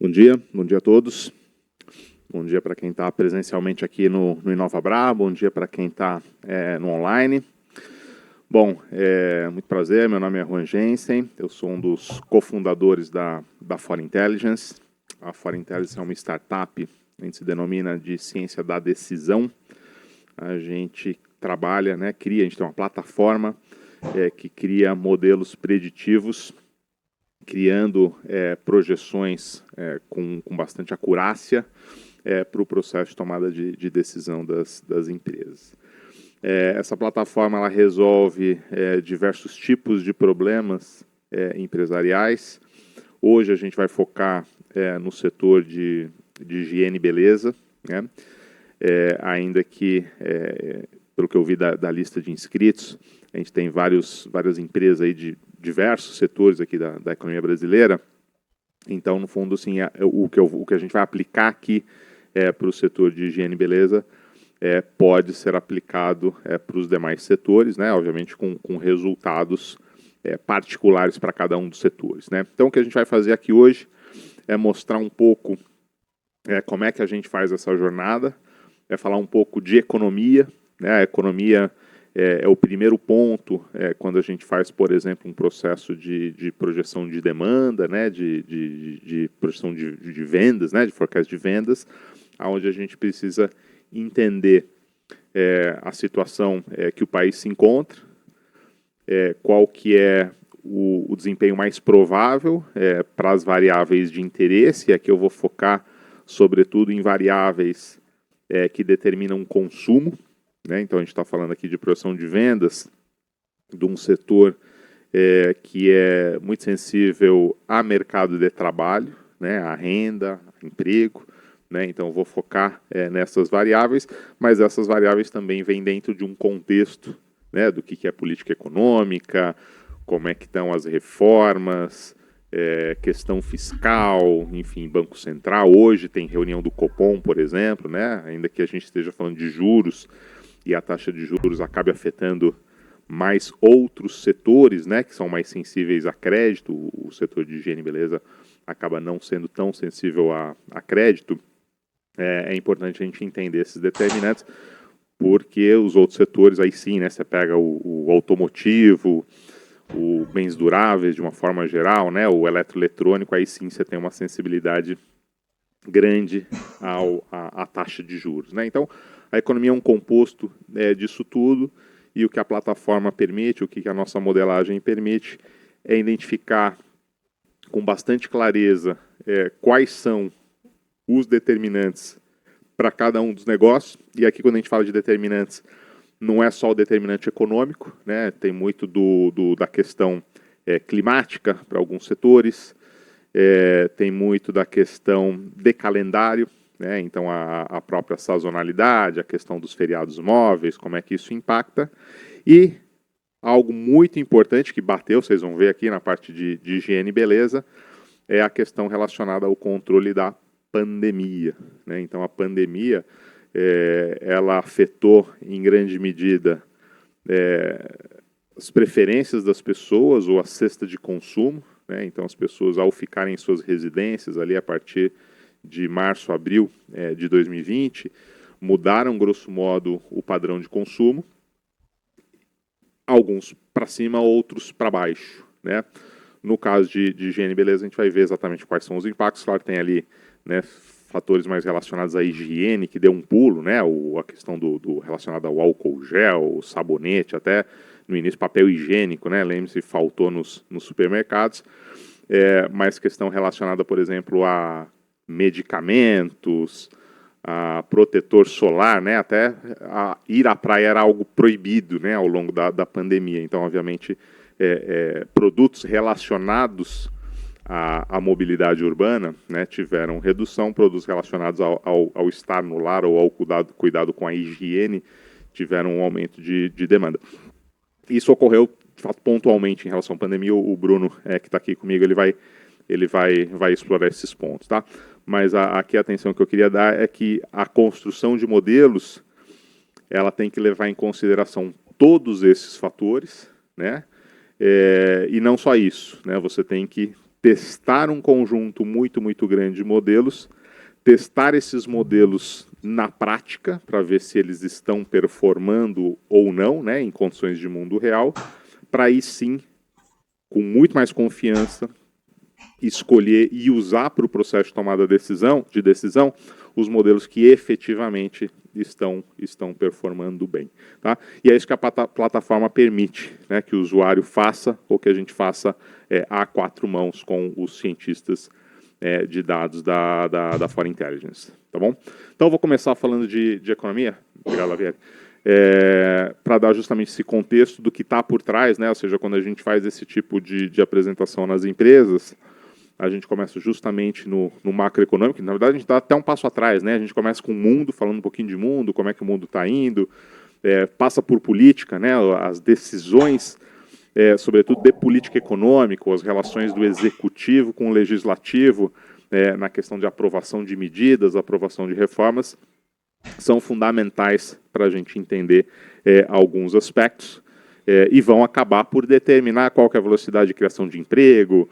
Bom dia a todos. Bom dia para quem está presencialmente aqui no InovaBrá, bom dia para quem está no online. Bom, muito prazer, meu nome é Juan Jensen, eu sou um dos cofundadores da For Intelligence. A For Intelligence é uma startup, a gente se denomina de ciência da decisão. A gente trabalha, a gente tem uma plataforma que cria modelos preditivos, criando projeções com bastante acurácia para o processo de tomada de decisão das empresas. Essa plataforma ela resolve diversos tipos de problemas empresariais. Hoje a gente vai focar no setor de higiene e beleza, ainda que, pelo que eu vi da lista de inscritos, a gente tem várias empresas aí de diversos setores aqui da economia brasileira. Então, no fundo, assim, o que a gente vai aplicar aqui para o setor de higiene e beleza pode ser aplicado para os demais setores, obviamente com resultados particulares para cada um dos setores. Então, o que a gente vai fazer aqui hoje é mostrar um pouco como é que a gente faz essa jornada, falar um pouco de economia. A economia é o primeiro ponto quando a gente faz, por exemplo, um processo de projeção de demanda, de projeção de vendas, de forecast de vendas, onde a gente precisa entender a situação que o país se encontra, qual que é o desempenho mais provável para as variáveis de interesse, e aqui eu vou focar sobretudo em variáveis que determinam o consumo. Então, a gente está falando aqui de projeção de vendas de um setor que é muito sensível a mercado de trabalho, a renda, emprego. Então, eu vou focar nessas variáveis, mas essas variáveis também vêm dentro de um contexto do que é política econômica, como é que estão as reformas, questão fiscal, enfim, Banco Central. Hoje tem reunião do Copom, por exemplo, ainda que a gente esteja falando de juros, e a taxa de juros acabe afetando mais outros setores, que são mais sensíveis a crédito. O setor de higiene e beleza acaba não sendo tão sensível a crédito. É importante a gente entender esses determinantes, porque os outros setores, aí sim, você pega o automotivo, o bens duráveis de uma forma geral, o eletroeletrônico, aí sim você tem uma sensibilidade grande à taxa de juros. Então, a economia é um composto disso tudo, e o que a plataforma permite, o que a nossa modelagem permite, é identificar com bastante clareza quais são os determinantes para cada um dos negócios. E aqui, quando a gente fala de determinantes, não é só o determinante econômico, tem muito da questão climática para alguns setores, tem muito da questão de calendário, então a própria sazonalidade, a questão dos feriados móveis, como é que isso impacta. E algo muito importante que bateu, vocês vão ver aqui na parte de higiene e beleza, é a questão relacionada ao controle da pandemia. Então a pandemia ela afetou em grande medida as preferências das pessoas ou a cesta de consumo. Então as pessoas, ao ficarem em suas residências ali a partir de março, abril de 2020, mudaram, grosso modo, o padrão de consumo, alguns para cima, outros para baixo. No caso de higiene e beleza, a gente vai ver exatamente quais são os impactos. Claro, tem ali fatores mais relacionados à higiene, que deu um pulo, a questão do relacionado ao álcool gel, sabonete, até no início papel higiênico, lembre-se, faltou nos supermercados, mas questão relacionada, por exemplo, a medicamentos, a protetor solar, até ir à praia era algo proibido, ao longo da pandemia. Então, obviamente, produtos relacionados à mobilidade urbana tiveram redução, produtos relacionados ao estar no lar ou ao cuidado com a higiene tiveram um aumento de demanda. Isso ocorreu, de fato, pontualmente em relação à pandemia. O Bruno, que está aqui comigo, ele vai explorar esses pontos, tá? Mas aqui a atenção que eu queria dar é que a construção de modelos ela tem que levar em consideração todos esses fatores, e não só isso, você tem que testar um conjunto muito grande de modelos, testar esses modelos na prática, para ver se eles estão performando ou não, né, em condições de mundo real, para aí sim, com muito mais confiança, escolher e usar para o processo de tomada de decisão os modelos que efetivamente estão performando bem. Tá? E é isso que a plataforma permite, né, que o usuário faça ou que a gente faça a quatro mãos com os cientistas de dados da Fora Intelligence. Tá bom? Então, eu vou começar falando de economia. Obrigado, Lavieri. Para dar justamente esse contexto do que está por trás, né? Ou seja, quando a gente faz esse tipo de apresentação nas empresas, a gente começa justamente no macroeconômico. Na verdade, a gente dá até um passo atrás, né? A gente começa com o mundo, falando um pouquinho de mundo, como é que o mundo está indo, passa por política, né? As decisões, sobretudo de política econômica, as relações do executivo com o legislativo, na questão de aprovação de medidas, aprovação de reformas, são fundamentais para a gente entender alguns aspectos e vão acabar por determinar qual que é a velocidade de criação de emprego,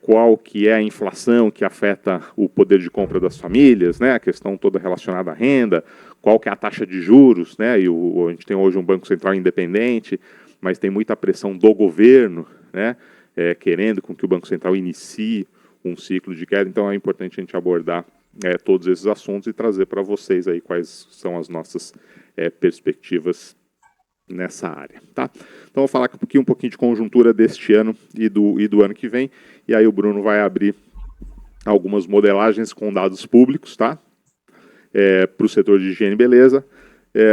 qual que é a inflação que afeta o poder de compra das famílias, né, a questão toda relacionada à renda, qual que é a taxa de juros, né, a gente tem hoje um Banco Central independente, mas tem muita pressão do governo, né, querendo com que o Banco Central inicie um ciclo de queda, então é importante a gente abordar todos esses assuntos e trazer para vocês aí quais são as nossas perspectivas nessa área, tá? Então, vou falar aqui um pouquinho de conjuntura deste ano e do ano que vem, e aí o Bruno vai abrir algumas modelagens com dados públicos, tá? Para o setor de higiene e beleza,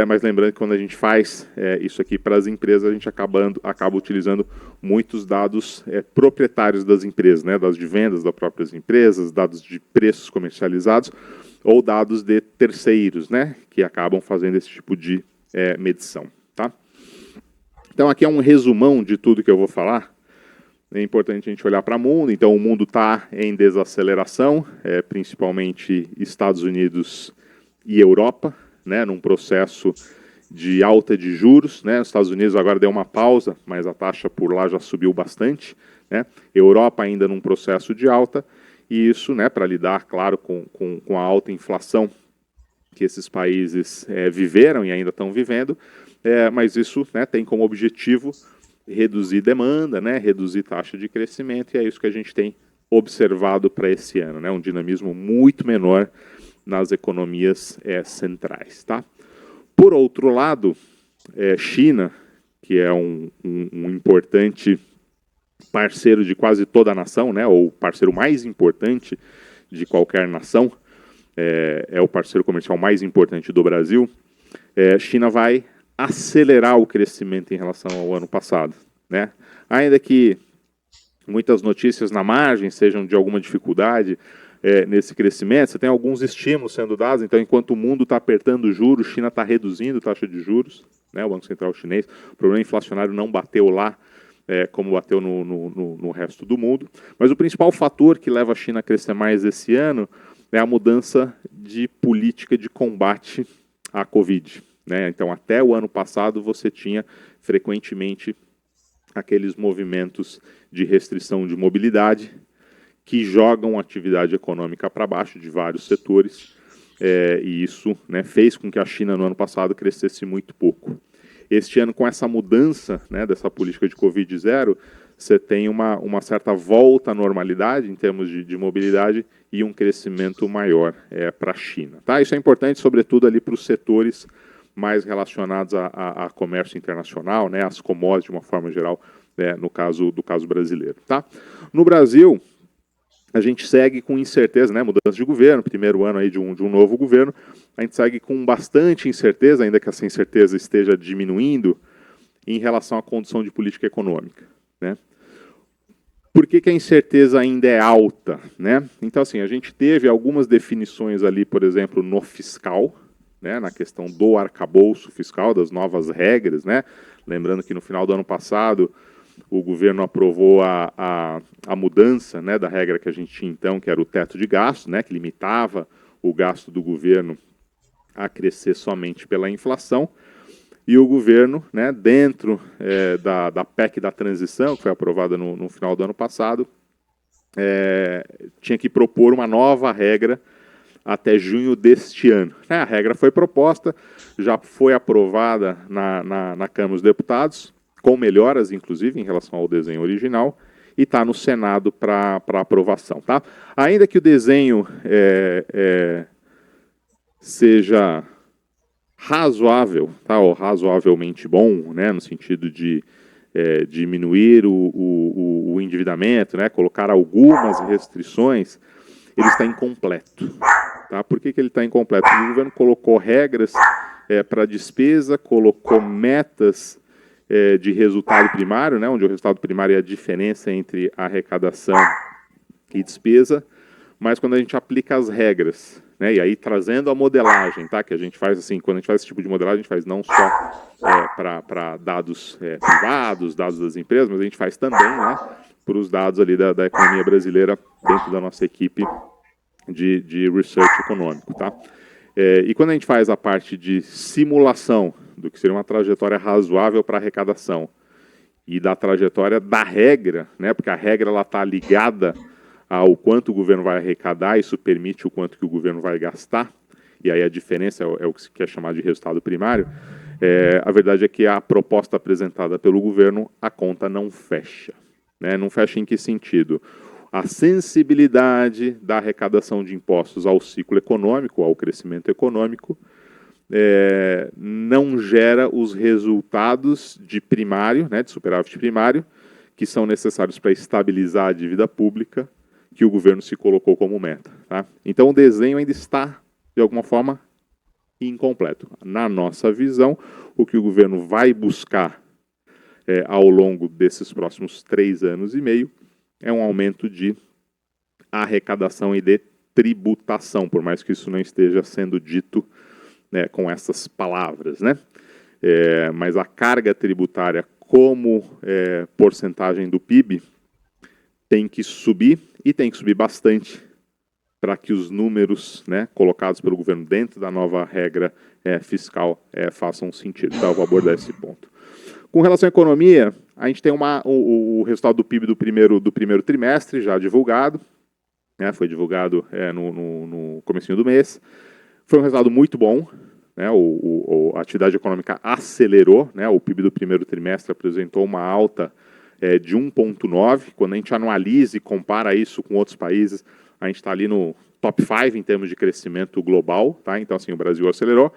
mas lembrando que quando a gente faz isso aqui para as empresas, a gente acaba utilizando muitos dados proprietários das empresas, né? Dados de vendas das próprias empresas, dados de preços comercializados, ou dados de terceiros, né? Que acabam fazendo esse tipo de medição, tá? Então, aqui é um resumão de tudo que eu vou falar. É importante a gente olhar para o mundo. Então, o mundo está em desaceleração, principalmente Estados Unidos e Europa, né, num processo de alta de juros. Né? Os Estados Unidos agora deu uma pausa, mas a taxa por lá já subiu bastante. Né? Europa ainda num processo de alta. E isso, né, para lidar, claro, com a alta inflação que esses países viveram e ainda estão vivendo, mas isso, né, tem como objetivo reduzir demanda, né, reduzir taxa de crescimento, e é isso que a gente tem observado para esse ano, né, um dinamismo muito menor nas economias centrais. Tá? Por outro lado, China, que é um importante parceiro de quase toda a nação, né, ou parceiro mais importante de qualquer nação, é o parceiro comercial mais importante do Brasil, China vai acelerar o crescimento em relação ao ano passado. Né? Ainda que muitas notícias na margem sejam de alguma dificuldade nesse crescimento, você tem alguns estímulos sendo dados, então enquanto o mundo está apertando juros, China está reduzindo a taxa de juros, né, o Banco Central chinês, o problema inflacionário não bateu lá como bateu no resto do mundo, mas o principal fator que leva a China a crescer mais esse ano é a mudança de política de combate à Covid. Né? Então, até o ano passado, você tinha frequentemente aqueles movimentos de restrição de mobilidade que jogam a atividade econômica para baixo de vários setores, e isso, né, fez com que a China, no ano passado, crescesse muito pouco. Este ano, com essa mudança, né, dessa política de Covid-0, você tem uma certa volta à normalidade em termos de mobilidade e um crescimento maior para a China. Tá? Isso é importante, sobretudo, ali para os setores mais relacionados a comércio internacional, né, as commodities de uma forma geral, no caso brasileiro. Tá? No Brasil, a gente segue com incerteza, né, mudança de governo, primeiro ano aí de um novo governo, a gente segue com bastante incerteza, ainda que essa incerteza esteja diminuindo, em relação à condição de política econômica. Né? Por que a incerteza ainda é alta? Né? Então, assim, a gente teve algumas definições ali, por exemplo, no fiscal, né, na questão do arcabouço fiscal, das novas regras, né? Lembrando que no final do ano passado o governo aprovou a mudança, né, da regra que a gente tinha então, que era o teto de gasto, né, que limitava o gasto do governo a crescer somente pela inflação, e o governo, né, dentro da PEC da transição, que foi aprovada no final do ano passado, tinha que propor uma nova regra até junho deste ano. A regra foi proposta, já foi aprovada na Câmara dos Deputados, com melhoras, inclusive, em relação ao desenho original, e está no Senado para aprovação. Tá? Ainda que o desenho seja razoável, tá? Ou razoavelmente bom, né? No sentido de diminuir o endividamento, né? Colocar algumas restrições, ele está incompleto. Tá? Por que ele está incompleto? Porque o governo colocou regras para despesa, colocou metas de resultado primário, né? Onde o resultado primário é a diferença entre arrecadação e despesa, mas quando a gente aplica as regras, né? E aí trazendo a modelagem, tá? Que a gente faz assim, quando a gente faz esse tipo de modelagem, a gente faz não só para dados privados, dados das empresas, mas a gente faz também, né? Para os dados ali da economia brasileira dentro da nossa equipe de research econômico, tá? E quando a gente faz a parte de simulação do que seria uma trajetória razoável para arrecadação e da trajetória da regra, né? Porque a regra ela está ligada ao quanto o governo vai arrecadar, isso permite o quanto que o governo vai gastar, e aí a diferença é o que se quer chamar de resultado primário. A verdade é que a proposta apresentada pelo governo, a conta não fecha. Né? Não fecha em que sentido? A sensibilidade da arrecadação de impostos ao ciclo econômico, ao crescimento econômico, não gera os resultados de primário, né, de superávit primário, que são necessários para estabilizar a dívida pública que o governo se colocou como meta. Tá? Então o desenho ainda está, de alguma forma, incompleto. Na nossa visão, o que o governo vai buscar ao longo desses próximos 3 anos e meio é um aumento de arrecadação e de tributação, por mais que isso não esteja sendo dito, né, com essas palavras. Né? Mas a carga tributária como porcentagem do PIB tem que subir, e tem que subir bastante, para que os números, né, colocados pelo governo dentro da nova regra fiscal façam sentido. Então, eu vou abordar esse ponto. Com relação à economia, a gente tem o resultado do PIB do primeiro trimestre já divulgado, né, foi divulgado no comecinho do mês. Foi um resultado muito bom, né, a atividade econômica acelerou, né, o PIB do primeiro trimestre apresentou uma alta de 1,9. Quando a gente analisa e compara isso com outros países, a gente está ali no top 5 em termos de crescimento global, tá? Então, assim, o Brasil acelerou,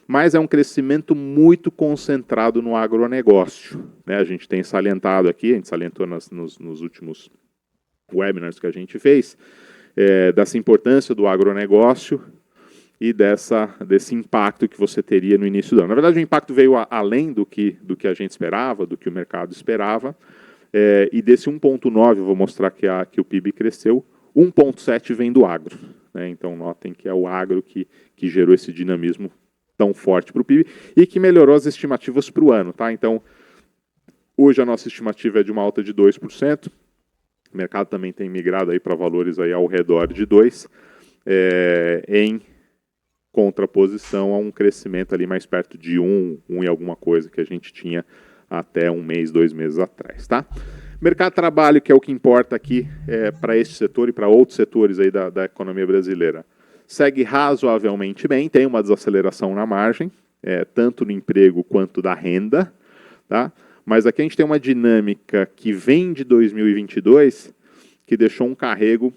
mas é um crescimento muito concentrado no agronegócio. Né? A gente tem salientado aqui, a gente salientou nos últimos webinars que a gente fez, dessa importância do agronegócio e desse impacto que você teria no início do ano. Na verdade, o impacto veio além do que a gente esperava, do que o mercado esperava, e desse 1,9, eu vou mostrar que o PIB cresceu, 1,7 vem do agro. Né? Então, notem que é o agro que gerou esse dinamismo tão forte para o PIB e que melhorou as estimativas para o ano. Tá? Então, hoje a nossa estimativa é de uma alta de 2%. O mercado também tem migrado para valores aí ao redor de 2%, em contraposição a um crescimento ali mais perto de 1 e alguma coisa que a gente tinha até 1 mês, 2 meses atrás. Tá? Mercado de trabalho, que é o que importa aqui para este setor e para outros setores aí da economia brasileira, segue razoavelmente bem, tem uma desaceleração na margem, tanto no emprego quanto da renda, tá? Mas aqui a gente tem uma dinâmica que vem de 2022, que deixou um carrego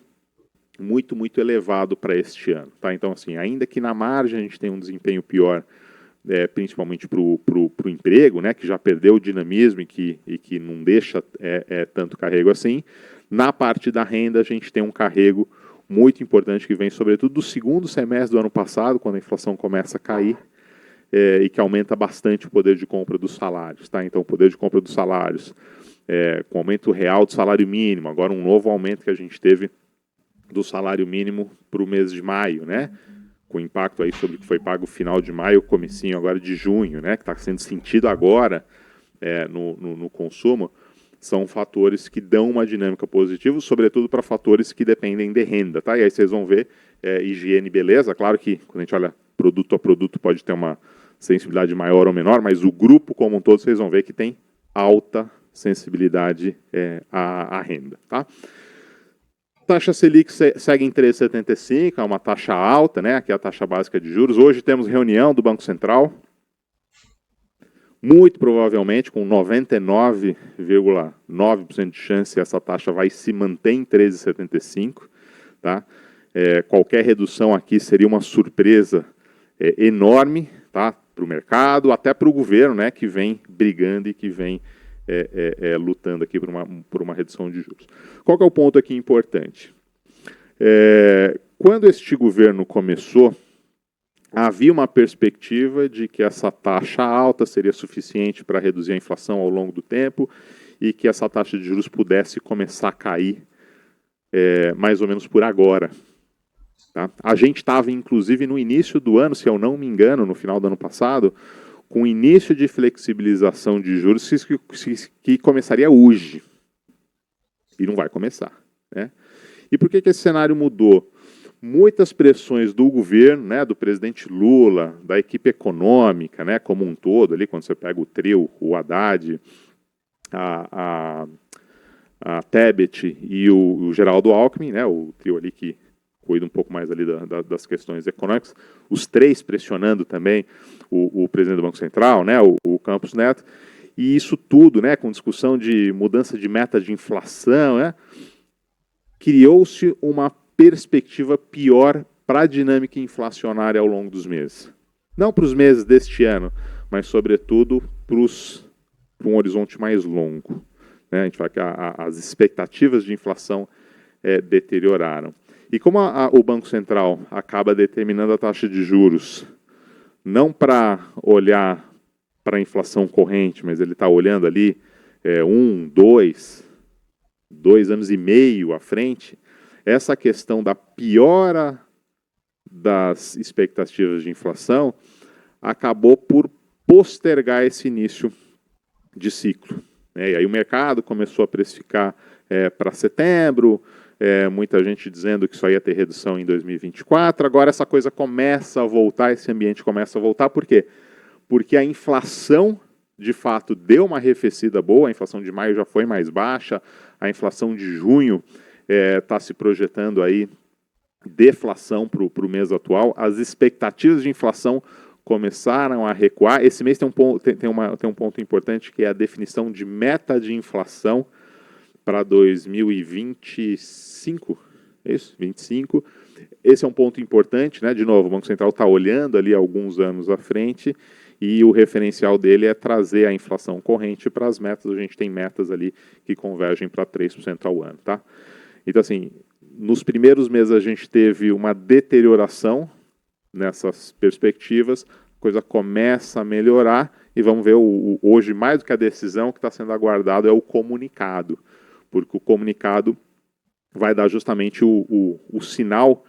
muito, muito elevado para este ano. Tá? Então, assim, ainda que na margem a gente tenha um desempenho pior, principalmente para o emprego, né, que já perdeu o dinamismo e que não deixa tanto carrego assim, na parte da renda a gente tem um carrego muito importante que vem, sobretudo, do segundo semestre do ano passado, quando a inflação começa a cair, e que aumenta bastante o poder de compra dos salários. Tá? Então, o poder de compra dos salários, com aumento real do salário mínimo, agora um novo aumento que a gente teve do salário mínimo para o mês de maio, né? Com impacto aí sobre o que foi pago final de maio, comecinho agora de junho, né? Que está sendo sentido agora no consumo, são fatores que dão uma dinâmica positiva, sobretudo para fatores que dependem de renda, tá? E aí vocês vão ver higiene e beleza, claro que quando a gente olha produto a produto pode ter uma sensibilidade maior ou menor, mas o grupo como um todo vocês vão ver que tem alta sensibilidade à renda, tá? Taxa Selic segue em 3,75, é uma taxa alta, né? Que é a taxa básica de juros. Hoje temos reunião do Banco Central. Muito provavelmente, com 99,9% de chance, essa taxa vai se manter em 13,75. Tá? Qualquer redução aqui seria uma surpresa enorme, tá? Para o mercado, até para o governo, né? Que vem brigando e que vem lutando aqui por uma redução de juros. Qual que é o ponto aqui importante? Quando este governo começou, havia uma perspectiva de que essa taxa alta seria suficiente para reduzir a inflação ao longo do tempo e que essa taxa de juros pudesse começar a cair mais ou menos por agora. Tá? A gente estava, inclusive, no início do ano, se eu não me engano, no final do ano passado, com o início de flexibilização de juros que começaria hoje. E não vai começar. Né? E por que esse cenário mudou? Muitas pressões do governo, né, do presidente Lula, da equipe econômica, né, como um todo, ali, quando você pega o trio, o Haddad, a Tebet e o Geraldo Alckmin, né, o trio ali que cuida um pouco mais ali das questões econômicas, os três pressionando também o presidente do Banco Central, né, o Campos Neto, e isso tudo, né, com discussão de mudança de meta de inflação, né, criou-se uma perspectiva pior para a dinâmica inflacionária ao longo dos meses. Não para os meses deste ano, mas, sobretudo, para um horizonte mais longo. Né? A gente fala que as expectativas de inflação deterioraram. E como o Banco Central acaba determinando a taxa de juros, não para olhar para a inflação corrente, mas ele está olhando ali 2 anos e meio à frente, essa questão da piora das expectativas de inflação acabou por postergar esse início de ciclo. E aí o mercado começou a precificar para setembro, muita gente dizendo que só ia ter redução em 2024, agora essa coisa começa a voltar, esse ambiente começa a voltar, por quê? Porque a inflação, de fato, deu uma arrefecida boa, a inflação de maio já foi mais baixa, a inflação de junho está se projetando aí deflação para o mês atual, as expectativas de inflação começaram a recuar. Esse mês tem um ponto importante, que é a definição de meta de inflação para 2025, é isso? 25. Esse é um ponto importante, né? De novo, o Banco Central está olhando ali alguns anos à frente e o referencial dele é trazer a inflação corrente para as metas. A gente tem metas ali que convergem para 3% ao ano, tá? Então, assim, nos primeiros meses a gente teve uma deterioração nessas perspectivas, a coisa começa a melhorar e vamos ver hoje, mais do que a decisão, que está sendo aguardado é o comunicado, porque o comunicado vai dar justamente o sinal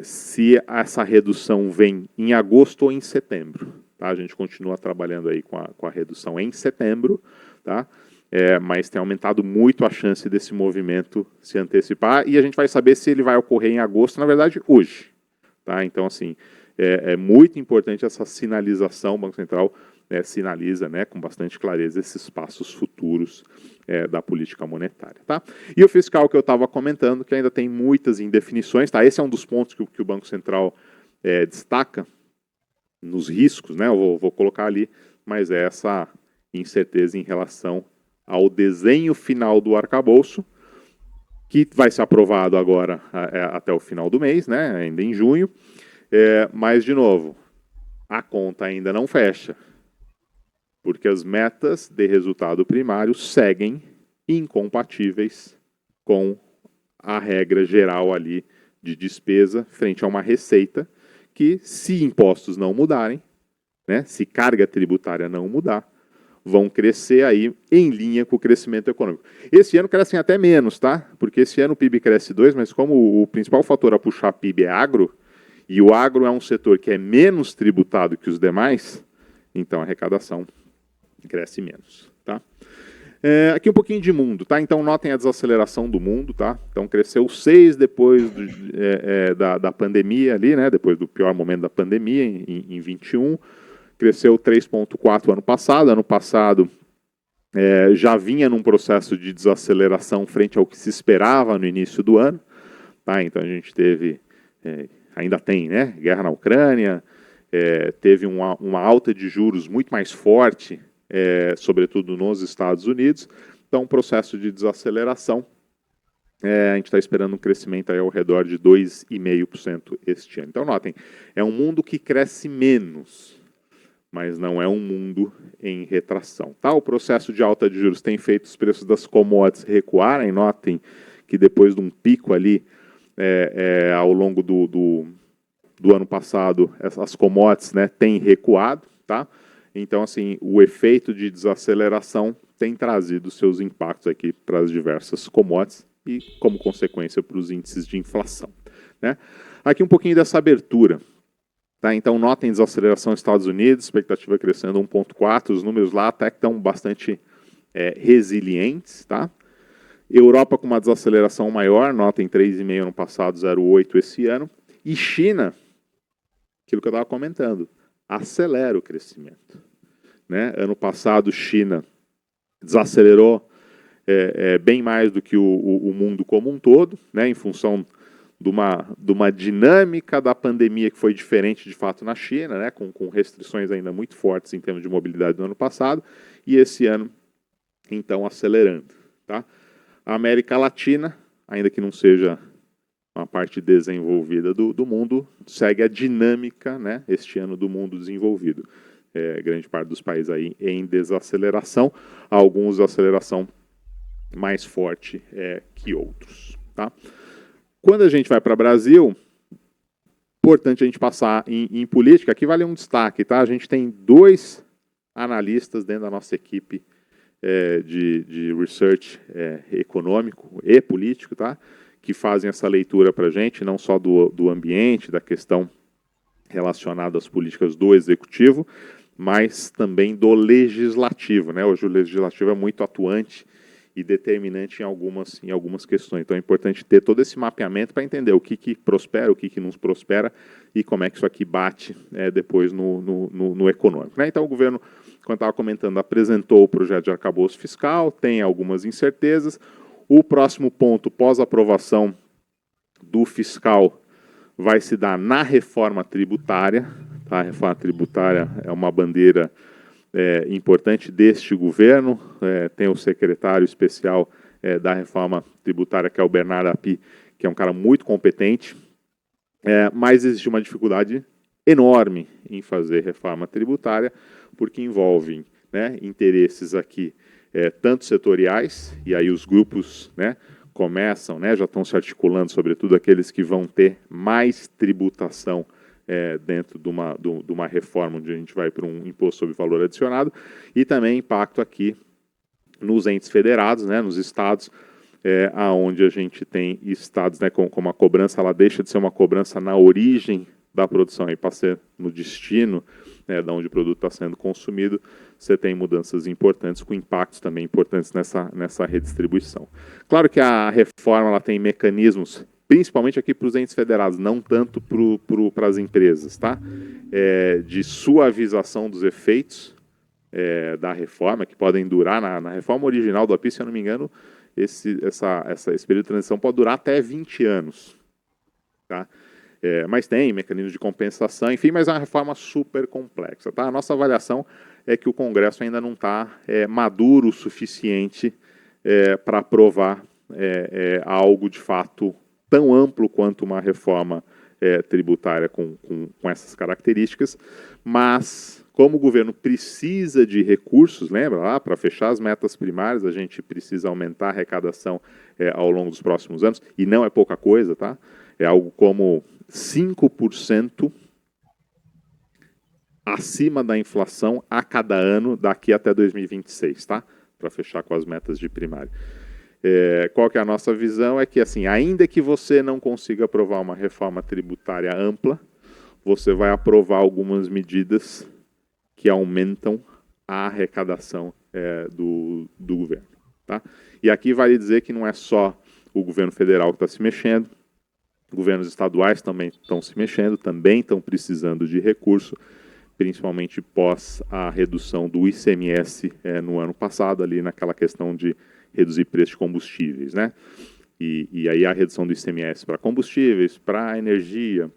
se essa redução vem em agosto ou em setembro. Tá? A gente continua trabalhando aí com a redução em setembro, tá? Mas tem aumentado muito a chance desse movimento se antecipar e a gente vai saber se ele vai ocorrer em agosto, na verdade, hoje. Tá? Então, assim, é muito importante essa sinalização, o Banco Central sinaliza, né, com bastante clareza esses passos futuros da política monetária. Tá? E o fiscal que eu estava comentando, que ainda tem muitas indefinições, tá? Esse é um dos pontos que o Banco Central destaca nos riscos, né? Eu vou colocar ali, mas é essa incerteza em relação ao desenho final do arcabouço, que vai ser aprovado agora até o final do mês, né, ainda em junho, mas, de novo, a conta ainda não fecha, porque as metas de resultado primário seguem incompatíveis com a regra geral ali de despesa frente a uma receita que, se impostos não mudarem, né, se carga tributária não mudar, vão crescer aí em linha com o crescimento econômico. Esse ano crescem até menos, tá? Porque esse ano o PIB cresce 2%, mas como o principal fator a puxar PIB é agro, e o agro é um setor que é menos tributado que os demais, então a arrecadação cresce menos, tá? Aqui um pouquinho de mundo, tá? Então notem a desaceleração do mundo, tá? Então cresceu 6% depois da pandemia ali, né? Depois do pior momento da pandemia, em 21%. Cresceu 3,4% ano passado. Ano passado já vinha num processo de desaceleração frente ao que se esperava no início do ano. Tá? Então a gente teve, ainda tem, né, guerra na Ucrânia, teve uma alta de juros muito mais forte, sobretudo nos Estados Unidos. Então, um processo de desaceleração. A gente está esperando um crescimento aí ao redor de 2,5% este ano. Então, notem, é um mundo que cresce menos, mas não é um mundo em retração. Tá? O processo de alta de juros tem feito os preços das commodities recuarem. Notem que depois de um pico ali, ao longo do ano passado, as commodities, né, têm recuado. Tá? Então, assim, o efeito de desaceleração tem trazido seus impactos aqui para as diversas commodities e, como consequência, para os índices de inflação. Né? Aqui um pouquinho dessa abertura. Tá? Então, notem desaceleração nos Estados Unidos, expectativa crescendo 1,4%, os números lá até que estão bastante resilientes. Tá? Europa com uma desaceleração maior, notem 3,5% ano passado, 0,8% esse ano. E China, aquilo que eu estava comentando, acelera o crescimento. Né? Ano passado, China desacelerou bem mais do que o mundo como um todo, né, em função de uma dinâmica da pandemia que foi diferente de fato na China, né, com restrições ainda muito fortes em termos de mobilidade no ano passado, e esse ano, então, acelerando. Tá? A América Latina, ainda que não seja uma parte desenvolvida do mundo, segue a dinâmica, né, este ano do mundo desenvolvido. Grande parte dos países aí em desaceleração, alguns aceleração mais forte que outros. Tá? Quando a gente vai para o Brasil, importante a gente passar em política, aqui vale um destaque. Tá? A gente tem 2 analistas dentro da nossa equipe de research econômico e político, tá? Que fazem essa leitura para a gente, não só do ambiente, da questão relacionada às políticas do executivo, mas também do legislativo. Né? Hoje o legislativo é muito atuante e determinante em algumas questões. Então é importante ter todo esse mapeamento para entender o que prospera, o que não prospera e como é que isso aqui bate depois no econômico. Né? Então o governo, como eu estava comentando, apresentou o projeto de arcabouço fiscal, tem algumas incertezas. O próximo ponto, pós-aprovação do fiscal, vai se dar na reforma tributária. Tá? A reforma tributária é uma bandeira importante deste governo. Tem o secretário especial da reforma tributária, que é o Bernardo Api, que é um cara muito competente, mas existe uma dificuldade enorme em fazer reforma tributária, porque envolve, né, interesses aqui tanto setoriais, e aí os grupos, né, começam, né, já estão se articulando, sobretudo aqueles que vão ter mais tributação dentro de uma reforma onde a gente vai para um imposto sobre valor adicionado, e também impacto aqui nos entes federados, né, nos estados, aonde a gente tem estados, né, como a cobrança, ela deixa de ser uma cobrança na origem da produção e passa a ser no destino, da onde o produto está sendo consumido. Você tem mudanças importantes, com impactos também importantes nessa redistribuição. Claro que a reforma ela tem mecanismos, principalmente aqui para os entes federados, não tanto para as empresas, tá? De suavização dos efeitos da reforma, que podem durar, na reforma original do API, se eu não me engano, esse período de transição pode durar até 20 anos. Tá? Mas tem mecanismos de compensação, enfim, mas é uma reforma super complexa. Tá? A nossa avaliação é que o Congresso ainda não está maduro o suficiente para aprovar algo de fato tão amplo quanto uma reforma tributária com essas características, mas como o governo precisa de recursos, lembra lá, para fechar as metas primárias, a gente precisa aumentar a arrecadação ao longo dos próximos anos, e não é pouca coisa, tá? É algo como 5% acima da inflação a cada ano daqui até 2026, tá? Para fechar com as metas de primária. Qual que é a nossa visão? É que, assim, ainda que você não consiga aprovar uma reforma tributária ampla, você vai aprovar algumas medidas que aumentam a arrecadação do governo. Tá? E aqui vale dizer que não é só o governo federal que está se mexendo, governos estaduais também estão se mexendo, também estão precisando de recurso, principalmente pós a redução do ICMS no ano passado, ali naquela questão de reduzir preço de combustíveis. Né? e aí a redução do ICMS para combustíveis, para energia,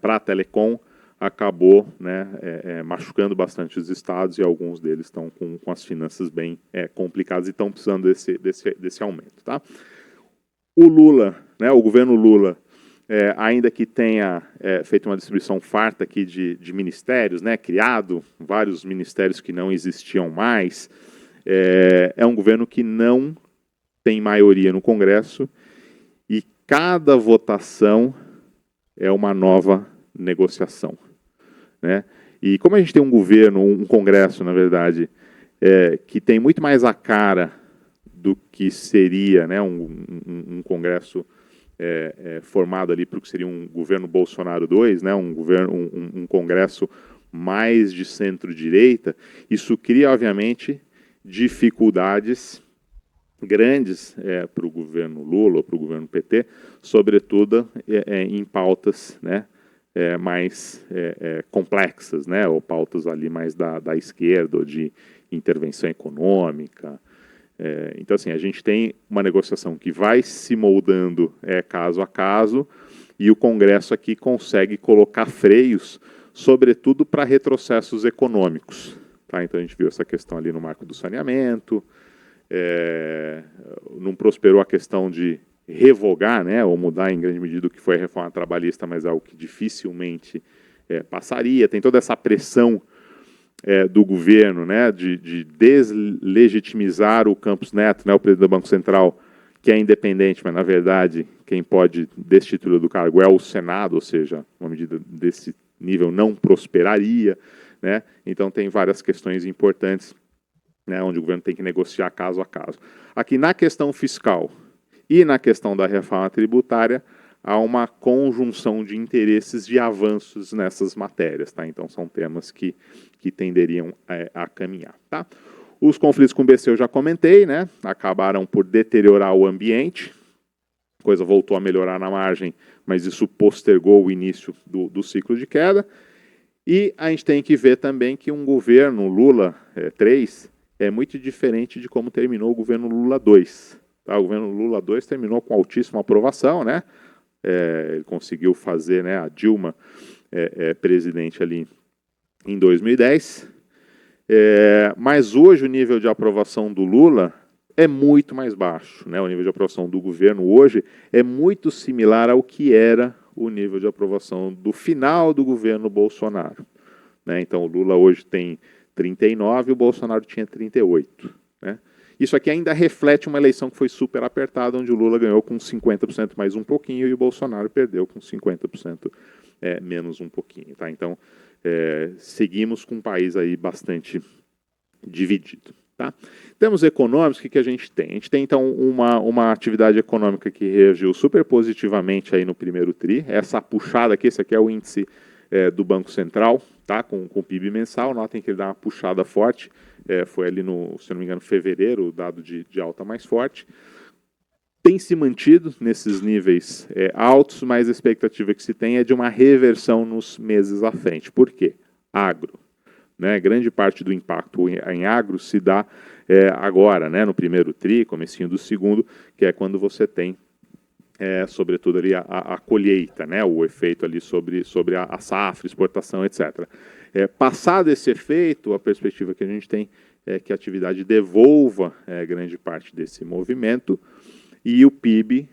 para telecom, acabou, né, machucando bastante os estados, e alguns deles estão com as finanças bem complicadas e estão precisando desse aumento. Tá? O Lula, né, o governo Lula, ainda que tenha feito uma distribuição farta aqui de ministérios, né, criado vários ministérios que não existiam mais, é um governo que não tem maioria no Congresso, e cada votação é uma nova negociação. Né? E como a gente tem um governo, um Congresso, na verdade, que tem muito mais a cara do que seria, né, um Congresso formado ali para o que seria um governo Bolsonaro II, né, um Congresso mais de centro-direita, isso cria, obviamente, dificuldades grandes para o governo Lula ou para o governo PT, sobretudo em pautas, né, mais complexas, né, ou pautas ali mais da esquerda, ou de intervenção econômica. Então, assim, a gente tem uma negociação que vai se moldando caso a caso, e o Congresso aqui consegue colocar freios, sobretudo para retrocessos econômicos. Tá? Então, a gente viu essa questão ali no marco do saneamento, não prosperou a questão de revogar, né, ou mudar em grande medida o que foi a reforma trabalhista, mas é algo que dificilmente passaria. Tem toda essa pressão do governo, né, de deslegitimizar o Campos Neto, né, o presidente do Banco Central, que é independente, mas, na verdade, quem pode destituí-lo do cargo é o Senado, ou seja, uma medida desse nível não prosperaria. Né? Então, tem várias questões importantes, né, onde o governo tem que negociar caso a caso. Aqui, na questão fiscal e na questão da reforma tributária, há uma conjunção de interesses de avanços nessas matérias. Tá? Então, são temas que tenderiam a caminhar. Tá? Os conflitos com o BC eu já comentei, né? Acabaram por deteriorar o ambiente, a coisa voltou a melhorar na margem, mas isso postergou o início do ciclo de queda. E a gente tem que ver também que um governo Lula 3 é muito diferente de como terminou o governo Lula 2. Tá? O governo Lula 2 terminou com altíssima aprovação, né? Ele conseguiu fazer, né, a Dilma presidente ali em 2010. Mas hoje o nível de aprovação do Lula é muito mais baixo. Né? O nível de aprovação do governo hoje é muito similar ao que era o nível de aprovação do final do governo Bolsonaro. Né? Então, o Lula hoje tem 39 e o Bolsonaro tinha 38. Né? Isso aqui ainda reflete uma eleição que foi super apertada, onde o Lula ganhou com 50% mais um pouquinho e o Bolsonaro perdeu com 50% menos um pouquinho. Tá? Então, seguimos com um país aí bastante dividido. Tá? Em termos econômicos, o que a gente tem? A gente tem, então, uma atividade econômica que reagiu super positivamente aí no primeiro TRI. Essa puxada aqui, esse aqui é o índice do Banco Central, tá? com o PIB mensal. Notem que ele dá uma puxada forte. Foi ali, se não me engano, fevereiro, o dado de alta mais forte. Tem se mantido nesses níveis altos, mas a expectativa que se tem é de uma reversão nos meses à frente. Por quê? Agro. Né? Grande parte do impacto em agro se dá agora, né? No primeiro TRI, comecinho do segundo, que é quando você tem, sobretudo, ali a colheita, né? O efeito ali sobre a safra, exportação, etc. Passado esse efeito, a perspectiva que a gente tem é que a atividade devolva grande parte desse movimento e o PIB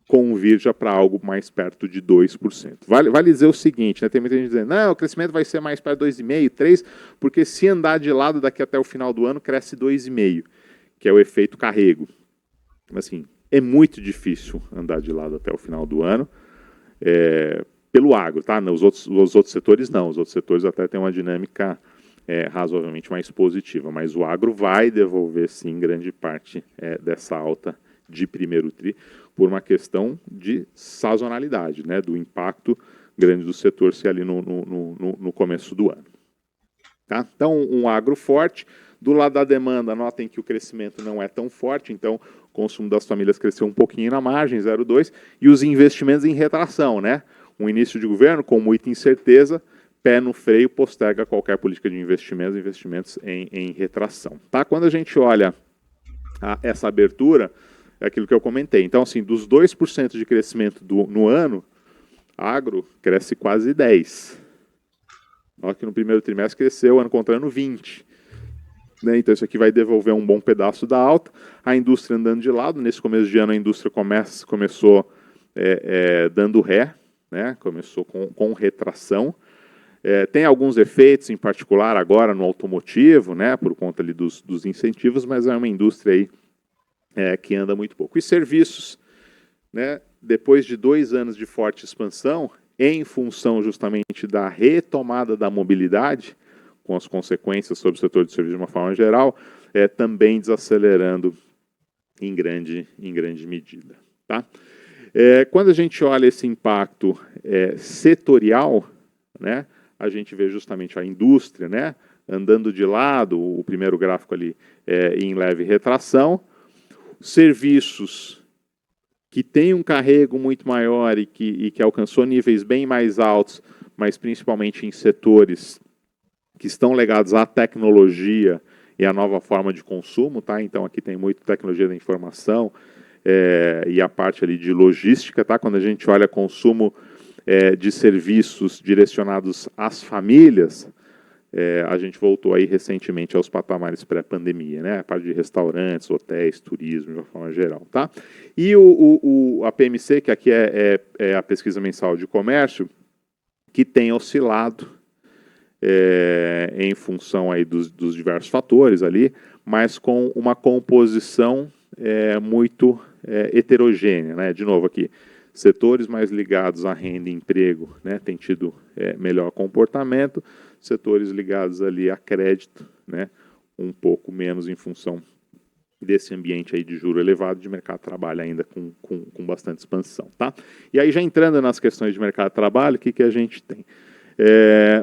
convirja para algo mais perto de 2%. Vale dizer o seguinte, né? Tem muita gente dizendo, não, o crescimento vai ser mais perto de 2,5%, 3%, porque se andar de lado daqui até o final do ano, cresce 2,5%, que é o efeito carrego. Assim, é muito difícil andar de lado até o final do ano, pelo agro, tá? Os outros setores não, os outros setores até têm uma dinâmica razoavelmente mais positiva, mas o agro vai devolver, sim, grande parte dessa alta de primeiro TRI, por uma questão de sazonalidade, né, do impacto grande do setor ser ali no começo do ano. Tá? Então, um agro forte. Do lado da demanda, notem que o crescimento não é tão forte, então o consumo das famílias cresceu um pouquinho na margem, 0,2%, e os investimentos em retração. Né? Um início de governo com muita incerteza, pé no freio, posterga qualquer política de investimentos em retração. Tá? Quando a gente olha essa abertura, é aquilo que eu comentei. Então, assim, dos 2% de crescimento no ano, agro cresce quase 10%. Olha que no primeiro trimestre cresceu, ano contra ano, 20%. Né? Então, isso aqui vai devolver um bom pedaço da alta. A indústria andando de lado. Nesse começo de ano, a indústria começou dando ré, né? Começou com retração. Tem alguns efeitos, em particular agora no automotivo, né? Por conta ali dos incentivos, mas é uma indústria aí que anda muito pouco. E serviços, né? Depois de 2 anos de forte expansão, em função justamente da retomada da mobilidade, com as consequências sobre o setor de serviços de uma forma geral, também desacelerando em grande medida. Tá? Quando a gente olha esse impacto setorial, né, a gente vê justamente a indústria, né, andando de lado, o primeiro gráfico ali em leve retração, serviços que tem um carrego muito maior e que alcançou níveis bem mais altos, mas principalmente em setores que estão ligados à tecnologia e à nova forma de consumo, tá? Então aqui tem muito tecnologia da informação e a parte ali de logística, tá? Quando a gente olha consumo de serviços direcionados às famílias, a gente voltou aí recentemente aos patamares pré-pandemia, né? A parte de restaurantes, hotéis, turismo, de uma forma geral, tá? E a PMC, que aqui é a pesquisa mensal de comércio, que tem oscilado em função aí dos diversos fatores ali, mas com uma composição muito heterogênea, né? De novo aqui, setores mais ligados à renda e emprego, né, têm tido melhor comportamento, setores ligados ali a crédito, né, um pouco menos em função desse ambiente aí de juro elevado, de mercado de trabalho ainda com bastante expansão. Tá? E aí já entrando nas questões de mercado de trabalho, o que a gente tem?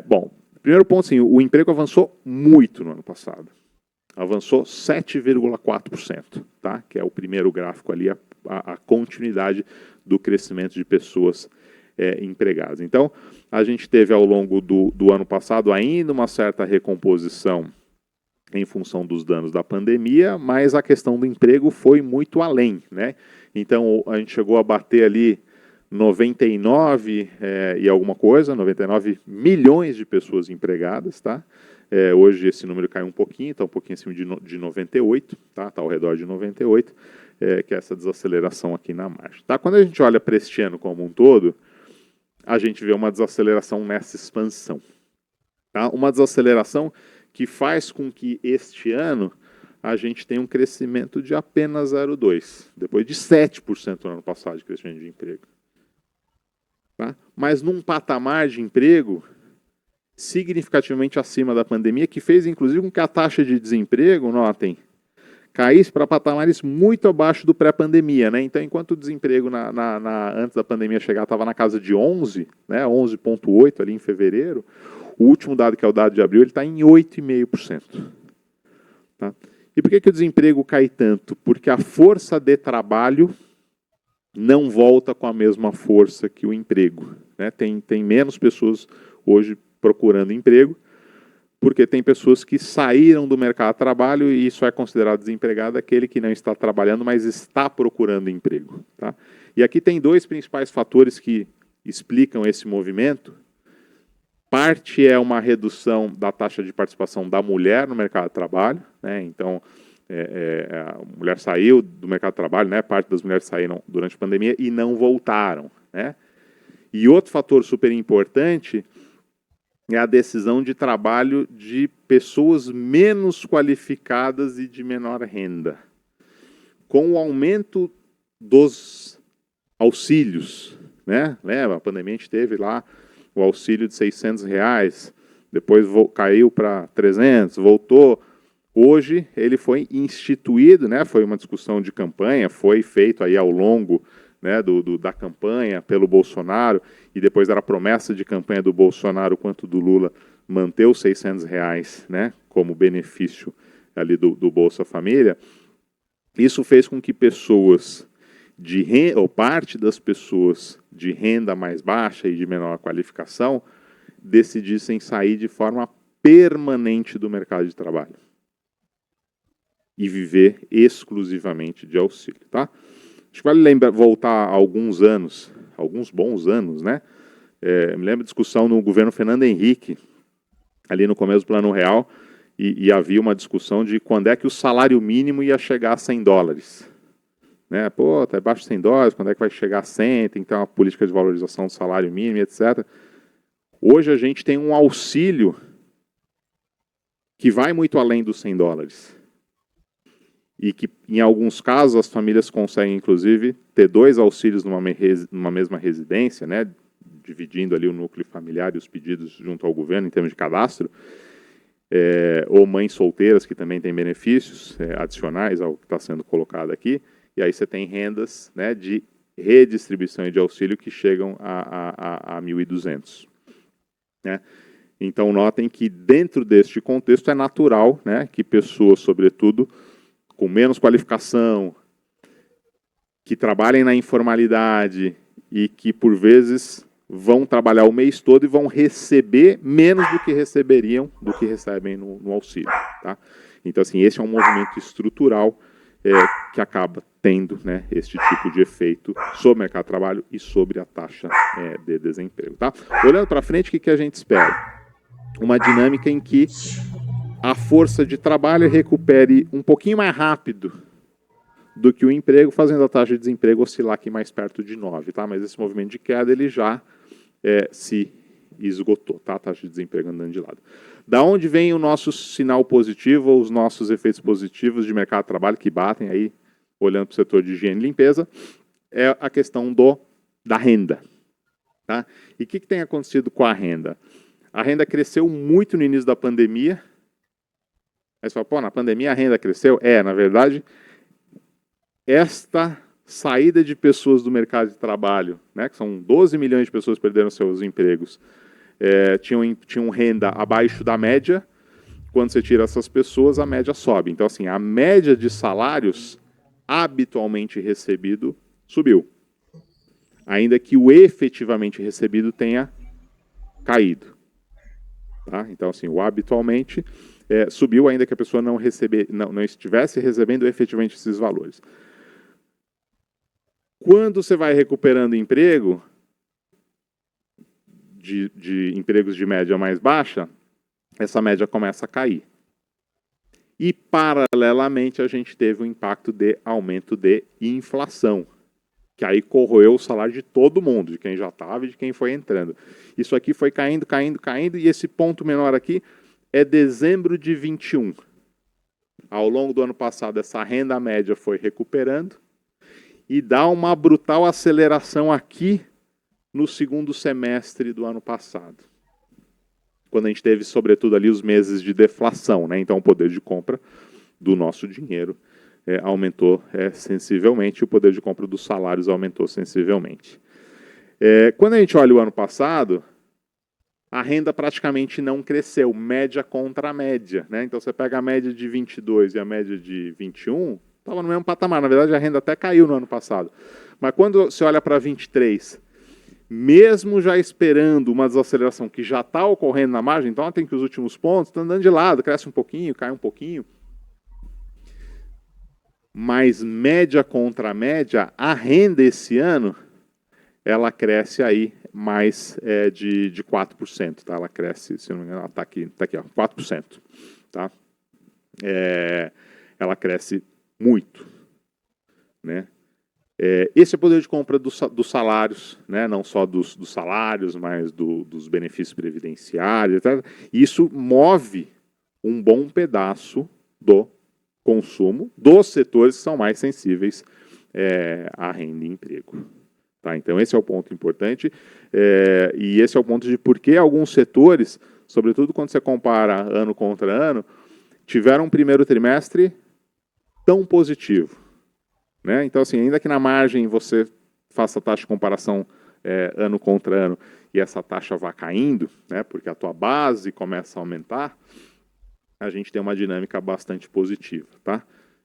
Bom, primeiro ponto, assim, o emprego avançou muito no ano passado. Avançou 7,4%, tá? Que é o primeiro gráfico ali, a continuidade do crescimento de pessoas empregadas. Então, a gente teve ao longo do ano passado ainda uma certa recomposição em função dos danos da pandemia, mas a questão do emprego foi muito além, né? Então, a gente chegou a bater ali 99 e alguma coisa, 99 milhões de pessoas empregadas, tá? Hoje esse número caiu um pouquinho, está um pouquinho acima de 98, tá? Está ao redor de 98, que é essa desaceleração aqui na margem. Tá? Quando a gente olha para este ano como um todo, a gente vê uma desaceleração nessa expansão. Tá? Uma desaceleração que faz com que este ano a gente tenha um crescimento de apenas 0,2%, depois de 7% no ano passado de crescimento de emprego. Tá? Mas num patamar de emprego significativamente acima da pandemia, que fez inclusive com que a taxa de desemprego, notem, caísse para patamares muito abaixo do pré-pandemia, né? Então, enquanto o desemprego antes da pandemia chegar estava na casa de 11, né? 11,8 ali em fevereiro, o último dado, que é o dado de abril, ele está em 8,5%. Tá? E por que o desemprego cai tanto? Porque a força de trabalho não volta com a mesma força que o emprego. Né? Tem menos pessoas hoje procurando emprego, porque tem pessoas que saíram do mercado de trabalho e isso é considerado desempregado aquele que não está trabalhando, mas está procurando emprego. Tá? E aqui tem 2 principais fatores que explicam esse movimento. Parte é uma redução da taxa de participação da mulher no mercado de trabalho, né? Então, a mulher saiu do mercado de trabalho, né? Parte das mulheres saíram durante a pandemia e não voltaram. Né? E outro fator super importante é a decisão de trabalho de pessoas menos qualificadas e de menor renda. Com o aumento dos auxílios, né? Lembra, a pandemia a gente teve lá o auxílio de R$600, depois caiu para 300, voltou. Hoje ele foi instituído, né? Foi uma discussão de campanha, foi feito aí ao longo, né, da campanha pelo Bolsonaro, e depois era a promessa de campanha do Bolsonaro quanto do Lula manter os R$600, né, como benefício ali do Bolsa Família. Isso fez com que pessoas de renda, ou parte das pessoas de renda mais baixa e de menor qualificação, decidissem sair de forma permanente do mercado de trabalho. e viver exclusivamente de auxílio, tá? Acho que vale voltar a alguns bons anos, né? Me lembro da discussão no governo Fernando Henrique, ali no começo do Plano Real, e havia uma discussão de quando é que o salário mínimo ia chegar a $100. Né? Pô, tá abaixo de $100, quando é que vai chegar a 100? Tem que ter uma política de valorização do salário mínimo, etc. Hoje a gente tem um auxílio que vai muito além dos $100. E que, em alguns casos, as famílias conseguem, inclusive, ter 2 auxílios numa mesma residência, né? Dividindo ali o núcleo familiar e os pedidos junto ao governo em termos de cadastro, ou mães solteiras que também têm benefícios adicionais ao que está sendo colocado aqui, e aí você tem rendas, né, de redistribuição e de auxílio que chegam a 1.200. Né? Então, notem que dentro deste contexto é natural, né, que pessoas, sobretudo, com menos qualificação, que trabalhem na informalidade e que, por vezes, vão trabalhar o mês todo e vão receber menos do que recebem no auxílio. Tá? Então, assim, esse é um movimento estrutural que acaba tendo, né, este tipo de efeito sobre o mercado de trabalho e sobre a taxa de desemprego. Tá? Olhando para frente, o que a gente espera? Uma dinâmica em que a força de trabalho recupere um pouquinho mais rápido do que o emprego, fazendo a taxa de desemprego oscilar aqui mais perto de 9, tá? Mas esse movimento de queda ele já se esgotou, tá? A taxa de desemprego andando de lado. Da onde vem o nosso sinal positivo, ou os nossos efeitos positivos de mercado de trabalho que batem aí, olhando para o setor de higiene e limpeza, é a questão da renda. Tá? E o que tem acontecido com a renda? A renda cresceu muito no início da pandemia. Aí você fala, pô, na pandemia a renda cresceu? Na verdade, esta saída de pessoas do mercado de trabalho, né, que são 12 milhões de pessoas que perderam seus empregos, tinham renda abaixo da média. Quando você tira essas pessoas, a média sobe. Então, assim, a média de salários habitualmente recebido subiu. Ainda que o efetivamente recebido tenha caído. Tá? Então, assim, o habitualmente subiu, ainda que a pessoa não estivesse recebendo efetivamente esses valores. Quando você vai recuperando emprego, de empregos de média mais baixa, essa média começa a cair. E, paralelamente, a gente teve um impacto de aumento de inflação, que aí corroeu o salário de todo mundo, de quem já estava e de quem foi entrando. Isso aqui foi caindo, e esse ponto menor aqui é dezembro de 21. Ao longo do ano passado, essa renda média foi recuperando e dá uma brutal aceleração aqui no segundo semestre do ano passado, quando a gente teve, sobretudo, ali os meses de deflação, né? Então, o poder de compra do nosso dinheiro aumentou sensivelmente, o poder de compra dos salários aumentou sensivelmente. Quando a gente olha o ano passado, a renda praticamente não cresceu, média contra média. Né? Então, você pega a média de 22 e a média de 21, estava no mesmo patamar. Na verdade, a renda até caiu no ano passado. Mas quando você olha para 23, mesmo já esperando uma desaceleração que já está ocorrendo na margem, então tem que os últimos pontos estão andando de lado, cresce um pouquinho, cai um pouquinho. Mas média contra média, a renda esse ano, ela cresce aí mais de 4%. Tá? Ela cresce, se não me engano, ela está aqui, ó, 4%. Tá? Ela cresce muito. Né? Esse é o poder de compra dos salários, né? Não só dos salários, mas dos benefícios previdenciários, etc. Isso move um bom pedaço do consumo dos setores que são mais sensíveis à renda e emprego. Tá? Então, esse é o ponto importante, e esse é o ponto de por que alguns setores, sobretudo quando você compara ano contra ano, tiveram um primeiro trimestre tão positivo. Né? Então, assim, ainda que na margem você faça a taxa de comparação ano contra ano e essa taxa vá caindo, né, porque a tua base começa a aumentar, a gente tem uma dinâmica bastante positiva, tá?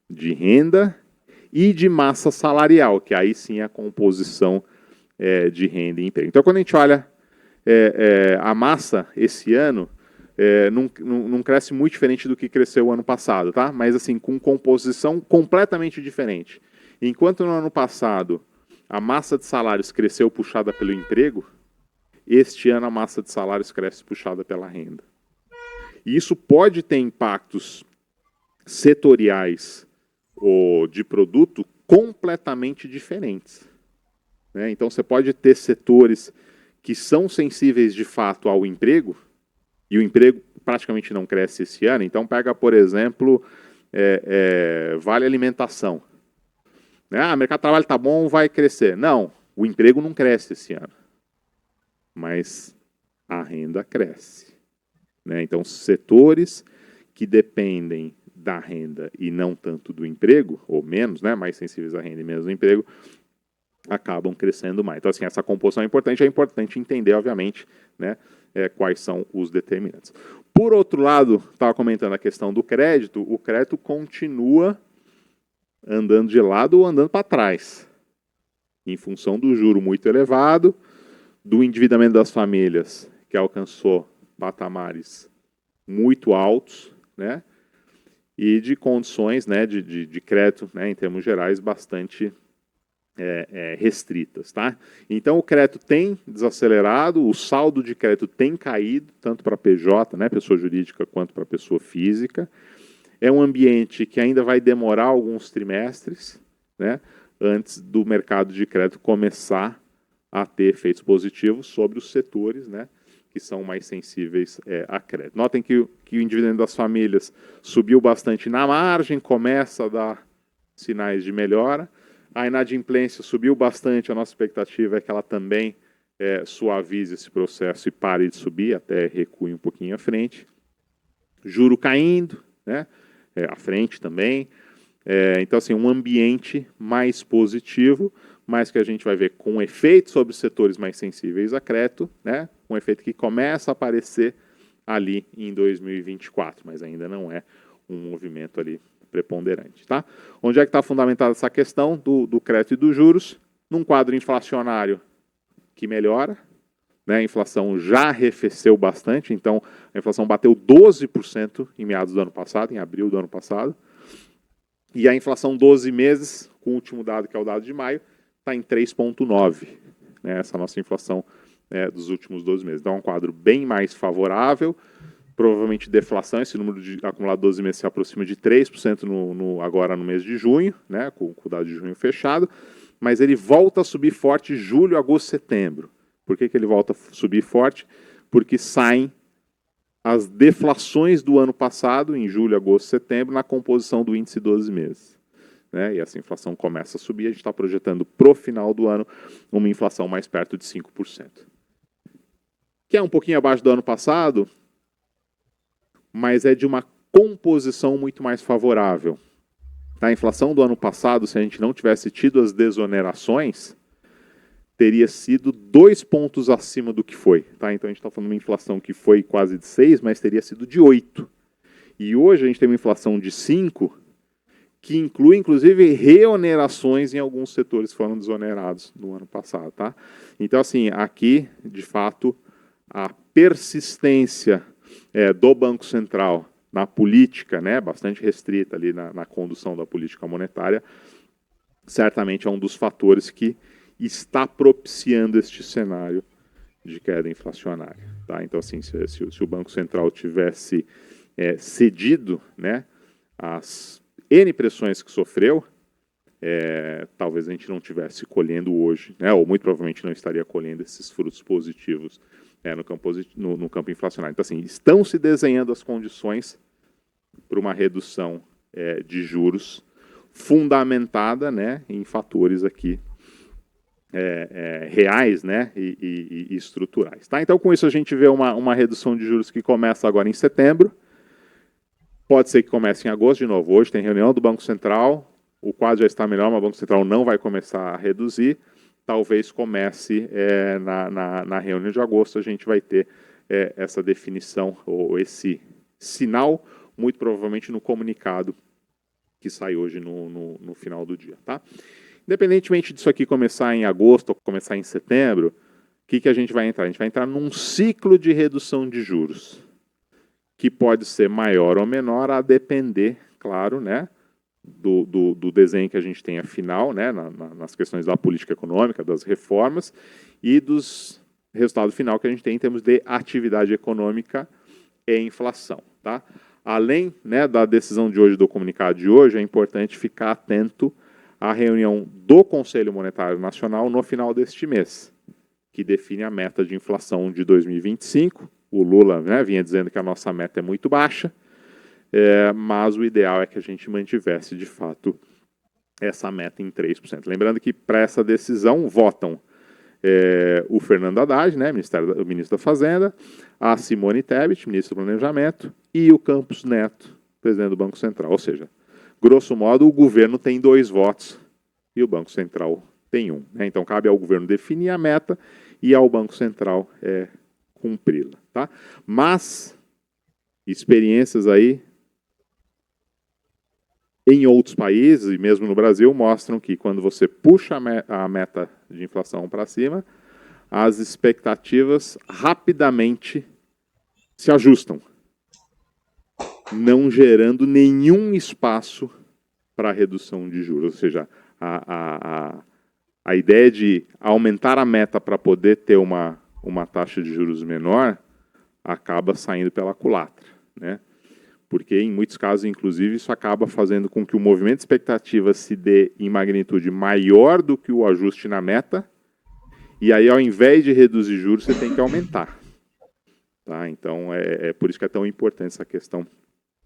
De renda e de massa salarial, que aí sim é a composição de renda e emprego. Então, quando a gente olha a massa esse ano, não cresce muito diferente do que cresceu o ano passado, tá? Mas assim, com composição completamente diferente. Enquanto no ano passado a massa de salários cresceu puxada pelo emprego, este ano a massa de salários cresce puxada pela renda. E isso pode ter impactos setoriais ou de produto completamente diferentes, né? Então você pode ter setores que são sensíveis de fato ao emprego, e o emprego praticamente não cresce esse ano. Então pega, por exemplo, vale alimentação. O mercado de trabalho está bom, vai crescer. Não, o emprego não cresce esse ano, mas a renda cresce, né? Então setores que dependem da renda e não tanto do emprego, ou menos, né, mais sensíveis à renda e menos ao emprego, acabam crescendo mais. Então, assim, essa composição é importante entender, obviamente, né, quais são os determinantes. Por outro lado, estava comentando a questão do crédito, o crédito continua andando de lado ou andando para trás, em função do juro muito elevado, do endividamento das famílias, que alcançou patamares muito altos, né, e de condições, né, de crédito, né, em termos gerais, bastante restritas, tá? Então o crédito tem desacelerado, o saldo de crédito tem caído, tanto para PJ, né, pessoa jurídica, quanto para pessoa física. É um ambiente que ainda vai demorar alguns trimestres, né, antes do mercado de crédito começar a ter efeitos positivos sobre os setores, né, que são mais sensíveis a crédito. Notem que o endividamento das famílias subiu bastante na margem, começa a dar sinais de melhora. A inadimplência subiu bastante, a nossa expectativa é que ela também suavize esse processo e pare de subir, até recue um pouquinho à frente. Juro caindo, né, à frente também. Então, assim, um ambiente mais positivo, mas que a gente vai ver com efeito sobre os setores mais sensíveis a crédito, né, um efeito que começa a aparecer ali em 2024, mas ainda não é um movimento ali preponderante, tá? Onde é que está fundamentada essa questão do crédito e dos juros? Num quadro inflacionário que melhora, né? A inflação já arrefeceu bastante, então a inflação bateu 12% em meados do ano passado, em abril do ano passado, e a inflação 12 meses, com o último dado, que é o dado de maio, está em 3,9%, né? Essa nossa inflação dos últimos 12 meses. Então é um quadro bem mais favorável, provavelmente deflação, esse número de acumulado 12 meses se aproxima de 3% agora no mês de junho, né, com o dado de junho fechado, mas ele volta a subir forte julho, agosto, setembro. Por que ele volta a subir forte? Porque saem as deflações do ano passado, em julho, agosto, setembro, na composição do índice 12 meses. Né, e essa inflação começa a subir, a gente está projetando para o final do ano uma inflação mais perto de 5%. Que é um pouquinho abaixo do ano passado, mas é de uma composição muito mais favorável. A inflação do ano passado, se a gente não tivesse tido as desonerações, teria sido 2 pontos acima do que foi. Tá? Então a gente está falando de uma inflação que foi quase de 6, mas teria sido de 8. E hoje a gente tem uma inflação de 5, que inclui, inclusive, reonerações em alguns setores que foram desonerados no ano passado. Tá? Então, assim, aqui, de fato, a persistência do Banco Central na política, né, bastante restrita ali na condução da política monetária, certamente é um dos fatores que está propiciando este cenário de queda inflacionária. Tá? Então, assim, se o Banco Central tivesse cedido, né, às N pressões que sofreu, talvez a gente não estivesse colhendo hoje, né, ou muito provavelmente não estaria colhendo esses frutos positivos no campo inflacionário. Então, assim, estão se desenhando as condições para uma redução de juros fundamentada, né, em fatores aqui reais, né, e estruturais. Tá? Então, com isso, a gente vê uma redução de juros que começa agora em setembro. Pode ser que comece em agosto, de novo. Hoje tem reunião do Banco Central, o quadro já está melhor, mas o Banco Central não vai começar a reduzir. Talvez comece na reunião de agosto, a gente vai ter essa definição, ou esse sinal, muito provavelmente no comunicado que sai hoje no final do dia. Tá? Independentemente disso aqui começar em agosto ou começar em setembro, o que a gente vai entrar? A gente vai entrar num ciclo de redução de juros. que pode ser maior ou menor a depender, claro, né, do desenho que a gente tem afinal, né, nas questões da política econômica, das reformas e dos resultados final que a gente tem em termos de atividade econômica e inflação. Tá? Além, né, da decisão de hoje, do comunicado de hoje, é importante ficar atento à reunião do Conselho Monetário Nacional no final deste mês, que define a meta de inflação de 2025. O Lula, né, vinha dizendo que a nossa meta é muito baixa, mas o ideal é que a gente mantivesse, de fato, essa meta em 3%. Lembrando que para essa decisão votam o Fernando Haddad, né, o ministro da Fazenda, a Simone Tebet, ministro do Planejamento, e o Campos Neto, presidente do Banco Central. Ou seja, grosso modo, o governo tem 2 votos e o Banco Central tem 1. Né? Então, cabe ao governo definir a meta e ao Banco Central cumpri-la. Tá? Mas, experiências aí em outros países, e mesmo no Brasil, mostram que quando você puxa a meta de inflação para cima, as expectativas rapidamente se ajustam, não gerando nenhum espaço para redução de juros. Ou seja, a ideia de aumentar a meta para poder ter uma taxa de juros menor acaba saindo pela culatra, né? Porque, em muitos casos, inclusive, isso acaba fazendo com que o movimento de expectativa se dê em magnitude maior do que o ajuste na meta, e aí, ao invés de reduzir juros, você tem que aumentar. Tá? Então, é por isso que é tão importante essa questão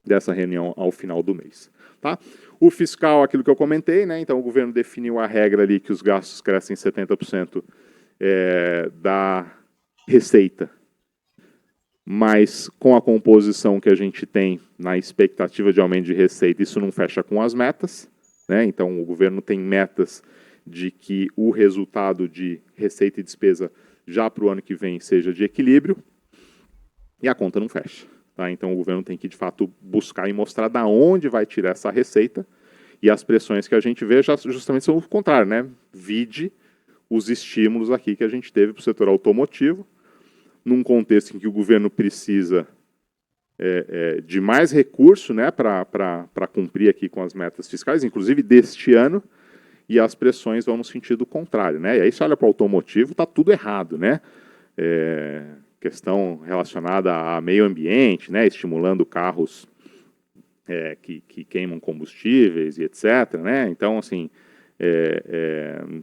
dessa reunião ao final do mês. Tá? O fiscal, aquilo que eu comentei, né? Então, o governo definiu a regra ali que os gastos crescem 70% da receita, mas com a composição que a gente tem na expectativa de aumento de receita, isso não fecha com as metas, né? Então, o governo tem metas de que o resultado de receita e despesa já para o ano que vem seja de equilíbrio, e a conta não fecha. Tá? Então, o governo tem que, de fato, buscar e mostrar da onde vai tirar essa receita, e as pressões que a gente vê justamente são o contrário, né? Vide os estímulos aqui que a gente teve para o setor automotivo, num contexto em que o governo precisa de mais recurso, né, para cumprir aqui com as metas fiscais, inclusive deste ano, e as pressões vão no sentido contrário. Né? E aí, se olha para o automotivo, está tudo errado. Né? Questão relacionada a meio ambiente, né, estimulando carros que queimam combustíveis e etc. Né? Então, assim,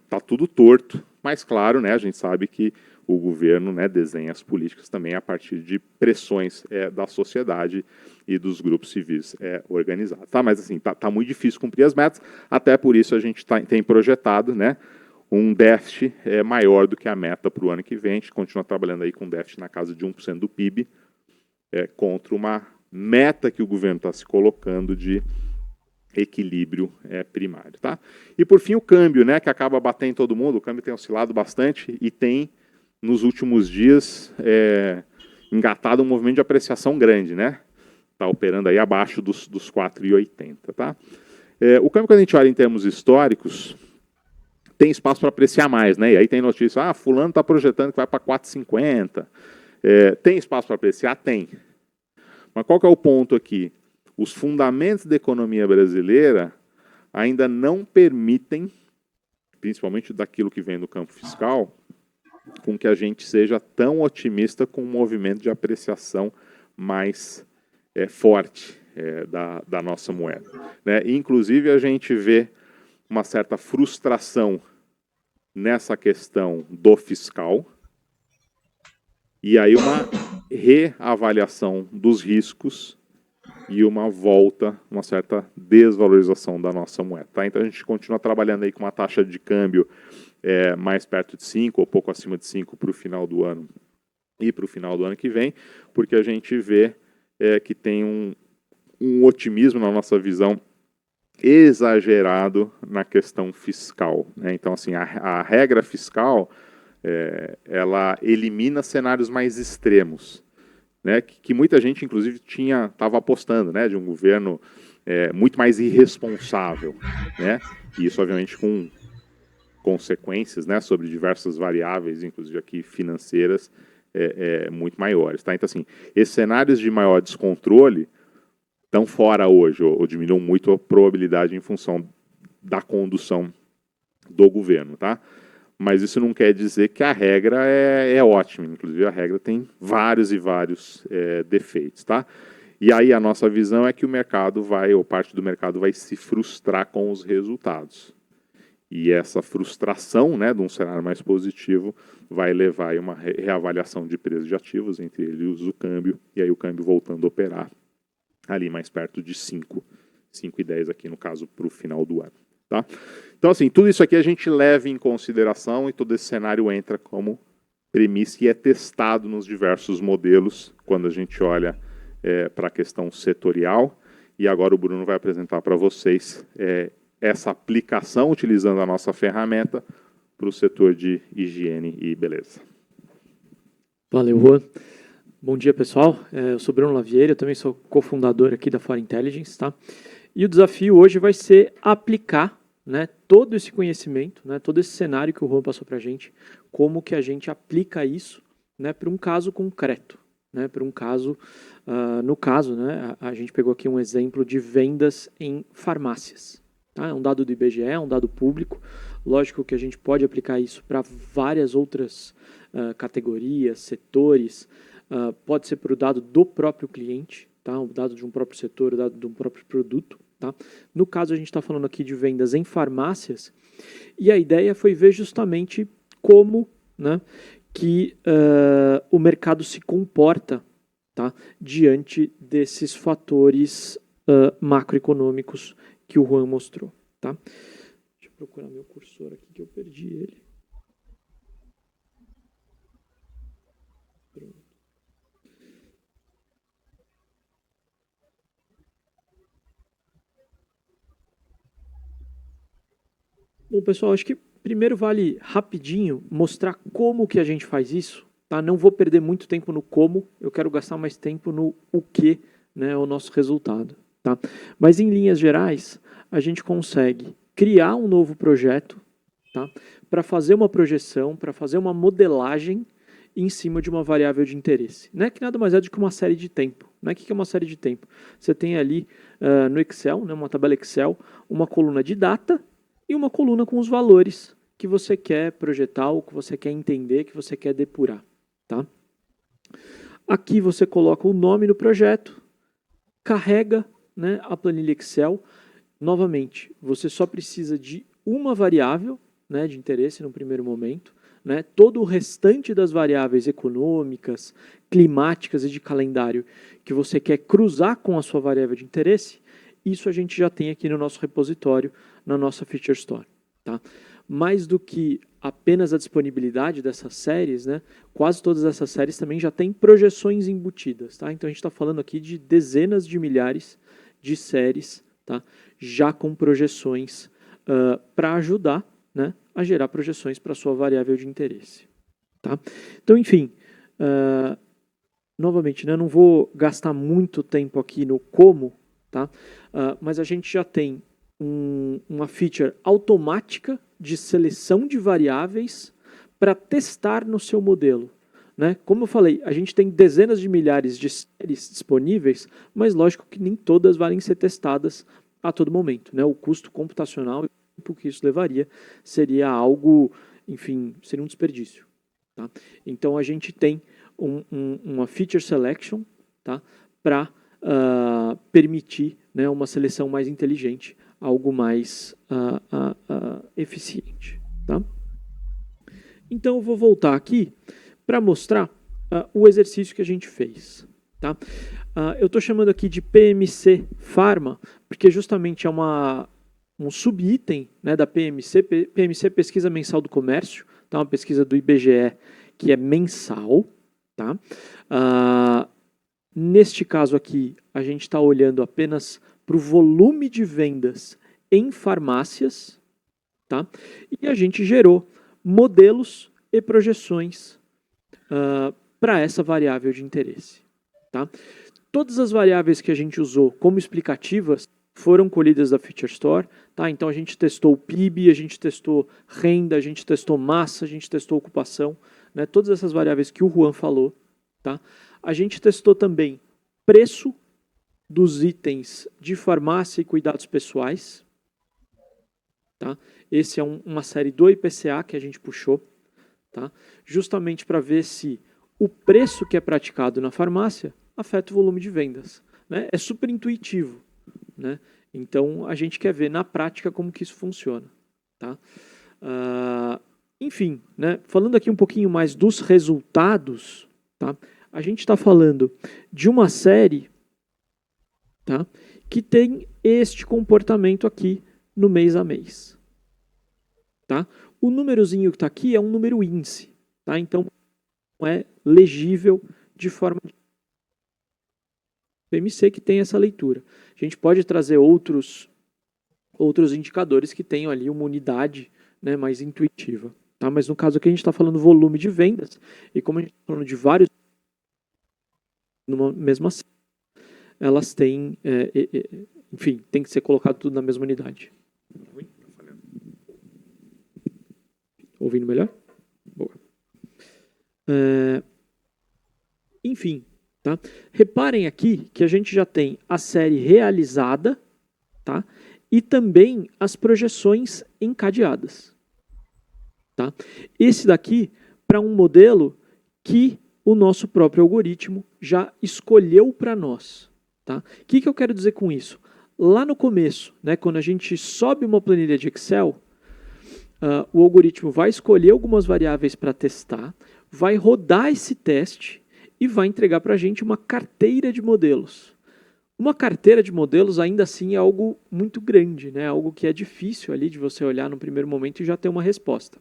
está tudo torto, mas, claro, né, a gente sabe que o governo, né, desenha as políticas também a partir de pressões da sociedade e dos grupos civis organizados. Tá? Mas assim, tá muito difícil cumprir as metas, até por isso a gente tem projetado, né, um déficit maior do que a meta para o ano que vem. A gente continua trabalhando aí com déficit na casa de 1% do PIB, contra uma meta que o governo está se colocando de equilíbrio primário. Tá? E por fim o câmbio, né, que acaba batendo em todo mundo. O câmbio tem oscilado bastante e tem, nos últimos dias, engatado um movimento de apreciação grande, né? Está operando aí abaixo dos 4,80. Tá? O câmbio, quando a gente olha em termos históricos, tem espaço para apreciar mais, né? E aí tem notícia, fulano está projetando que vai para 4,50. Tem espaço para apreciar? Tem. Mas qual que é o ponto aqui? Os fundamentos da economia brasileira ainda não permitem, principalmente daquilo que vem do campo fiscal, com que a gente seja tão otimista com um movimento de apreciação mais forte da nossa moeda. Né? Inclusive, a gente vê uma certa frustração nessa questão do fiscal, e aí uma reavaliação dos riscos e uma volta, uma certa desvalorização da nossa moeda. Tá? Então, a gente continua trabalhando aí com uma taxa de câmbio mais perto de 5, ou pouco acima de 5 para o final do ano e para o final do ano que vem, porque a gente vê que tem um otimismo na nossa visão exagerado na questão fiscal. Né? Então, assim, a regra fiscal, ela elimina cenários mais extremos, né? Que muita gente, inclusive, estava apostando, né? De um governo muito mais irresponsável. Né? E isso, obviamente, com consequências, né, sobre diversas variáveis, inclusive aqui financeiras, muito maiores. Tá? Então, assim, esses cenários de maior descontrole estão fora hoje, ou diminuem muito a probabilidade em função da condução do governo. Tá? Mas isso não quer dizer que a regra é ótima. Inclusive, a regra tem vários e vários defeitos. Tá? E aí a nossa visão é que o mercado ou parte do mercado vai se frustrar com os resultados. E essa frustração, né, de um cenário mais positivo vai levar a uma reavaliação de preços de ativos, entre eles o câmbio, e aí o câmbio voltando a operar ali mais perto de 5,10 aqui no caso para o final do ano. Tá? Então, assim, tudo isso aqui a gente leva em consideração e todo esse cenário entra como premissa e é testado nos diversos modelos quando a gente olha para a questão setorial. E agora o Bruno vai apresentar para vocês essa aplicação utilizando a nossa ferramenta para o setor de higiene e beleza. Valeu, Juan. Bom dia, pessoal. Eu sou Bruno Lavieira, eu também sou cofundador aqui da Fora Intelligence, tá? E o desafio hoje vai ser aplicar, né, todo esse conhecimento, né, todo esse cenário que o Juan passou para a gente, como que a gente aplica isso, né, para um caso concreto, né, para um caso, no caso, né, a gente pegou aqui um exemplo de vendas em farmácias. Tá? É um dado do IBGE, é um dado público. Lógico que a gente pode aplicar isso para várias outras categorias, setores. Pode ser para o dado do próprio cliente, tá? O dado de um próprio setor, o dado de um próprio produto. Tá? No caso, a gente está falando aqui de vendas em farmácias. E a ideia foi ver justamente como, né, que o mercado se comporta, tá, diante desses fatores macroeconômicos que o Juan mostrou. Tá? Deixa eu procurar meu cursor aqui que eu perdi ele. Pronto. Bom, pessoal, acho que primeiro vale rapidinho mostrar como que a gente faz isso. Tá? Não vou perder muito tempo no como, eu quero gastar mais tempo no o que, né, é o nosso resultado. Tá? Mas em linhas gerais, a gente consegue criar um novo projeto, tá, para fazer uma projeção, para fazer uma modelagem em cima de uma variável de interesse, né, que nada mais é do que uma série de tempo. Né? O que é uma série de tempo? Você tem ali no Excel, né, uma tabela Excel, uma coluna de data e uma coluna com os valores que você quer projetar, ou que você quer entender, que você quer depurar. Tá? Aqui você coloca o nome do projeto, carrega, né, a planilha Excel. Novamente, você só precisa de uma variável, né, de interesse no primeiro momento. Né, todo o restante das variáveis econômicas, climáticas e de calendário que você quer cruzar com a sua variável de interesse, isso a gente já tem aqui no nosso repositório, na nossa Feature Store. Tá? Mais do que apenas a disponibilidade dessas séries, né, quase todas essas séries também já têm projeções embutidas. Tá? Então a gente está falando aqui de dezenas de milhares de séries, tá, já com projeções para ajudar, né, a gerar projeções para a sua variável de interesse. Tá? Então, enfim, novamente, né, não vou gastar muito tempo aqui no como, tá? Mas a gente já tem uma feature automática de seleção de variáveis para testar no seu modelo. Né? Como eu falei, a gente tem dezenas de milhares de séries disponíveis, mas lógico que nem todas valem ser testadas a todo momento. Né? O custo computacional e o tempo que isso levaria seria algo, enfim, seria um desperdício. Tá? Então a gente tem uma feature selection, tá, para permitir, né, uma seleção mais inteligente, algo mais eficiente. Tá? Então eu vou voltar aqui para mostrar o exercício que a gente fez. Tá? Eu estou chamando aqui de PMC Pharma, porque justamente é um subitem, né, da PMC. PMC é Pesquisa Mensal do Comércio, tá? Uma pesquisa do IBGE que é mensal. Tá? Neste caso aqui, a gente está olhando apenas para o volume de vendas em farmácias. Tá? E a gente gerou modelos e projeções para essa variável de interesse. Tá? Todas as variáveis que a gente usou como explicativas foram colhidas da Feature Store. Tá? Então a gente testou o PIB, a gente testou renda, a gente testou massa, a gente testou ocupação. né, todas essas variáveis que o Juan falou. Tá? A gente testou também preço dos itens de farmácia e cuidados pessoais. Tá? Esse é uma série do IPCA que a gente puxou, tá? Justamente para ver se o preço que é praticado na farmácia afeta o volume de vendas. Né? É super intuitivo. Né? Então, a gente quer ver na prática como que isso funciona. Tá? Enfim, né? Falando aqui um pouquinho mais dos resultados, tá? A gente está falando de uma série, tá? Que tem este comportamento aqui no mês a mês. Tá? O númerozinho que está aqui é um número índice. Tá? Então, não é legível de forma... PMC que tem essa leitura. A gente pode trazer outros indicadores que tenham ali uma unidade, né, mais intuitiva. Tá? Mas no caso aqui a gente está falando volume de vendas, e como a gente está falando de vários numa mesma série, elas têm, enfim, tem que ser colocado tudo na mesma unidade. Ouvindo melhor? Boa. Enfim, tá? Reparem aqui que a gente já tem a série realizada, tá? E também as projeções encadeadas. Tá? Esse daqui para um modelo que o nosso próprio algoritmo já escolheu para nós. Tá? O que eu quero dizer com isso? Lá no começo, né, quando a gente sobe uma planilha de Excel, o algoritmo vai escolher algumas variáveis para testar, vai rodar esse teste e vai entregar para a gente uma carteira de modelos. Uma carteira de modelos ainda assim é algo muito grande, né? Algo que é difícil ali de você olhar no primeiro momento e já ter uma resposta.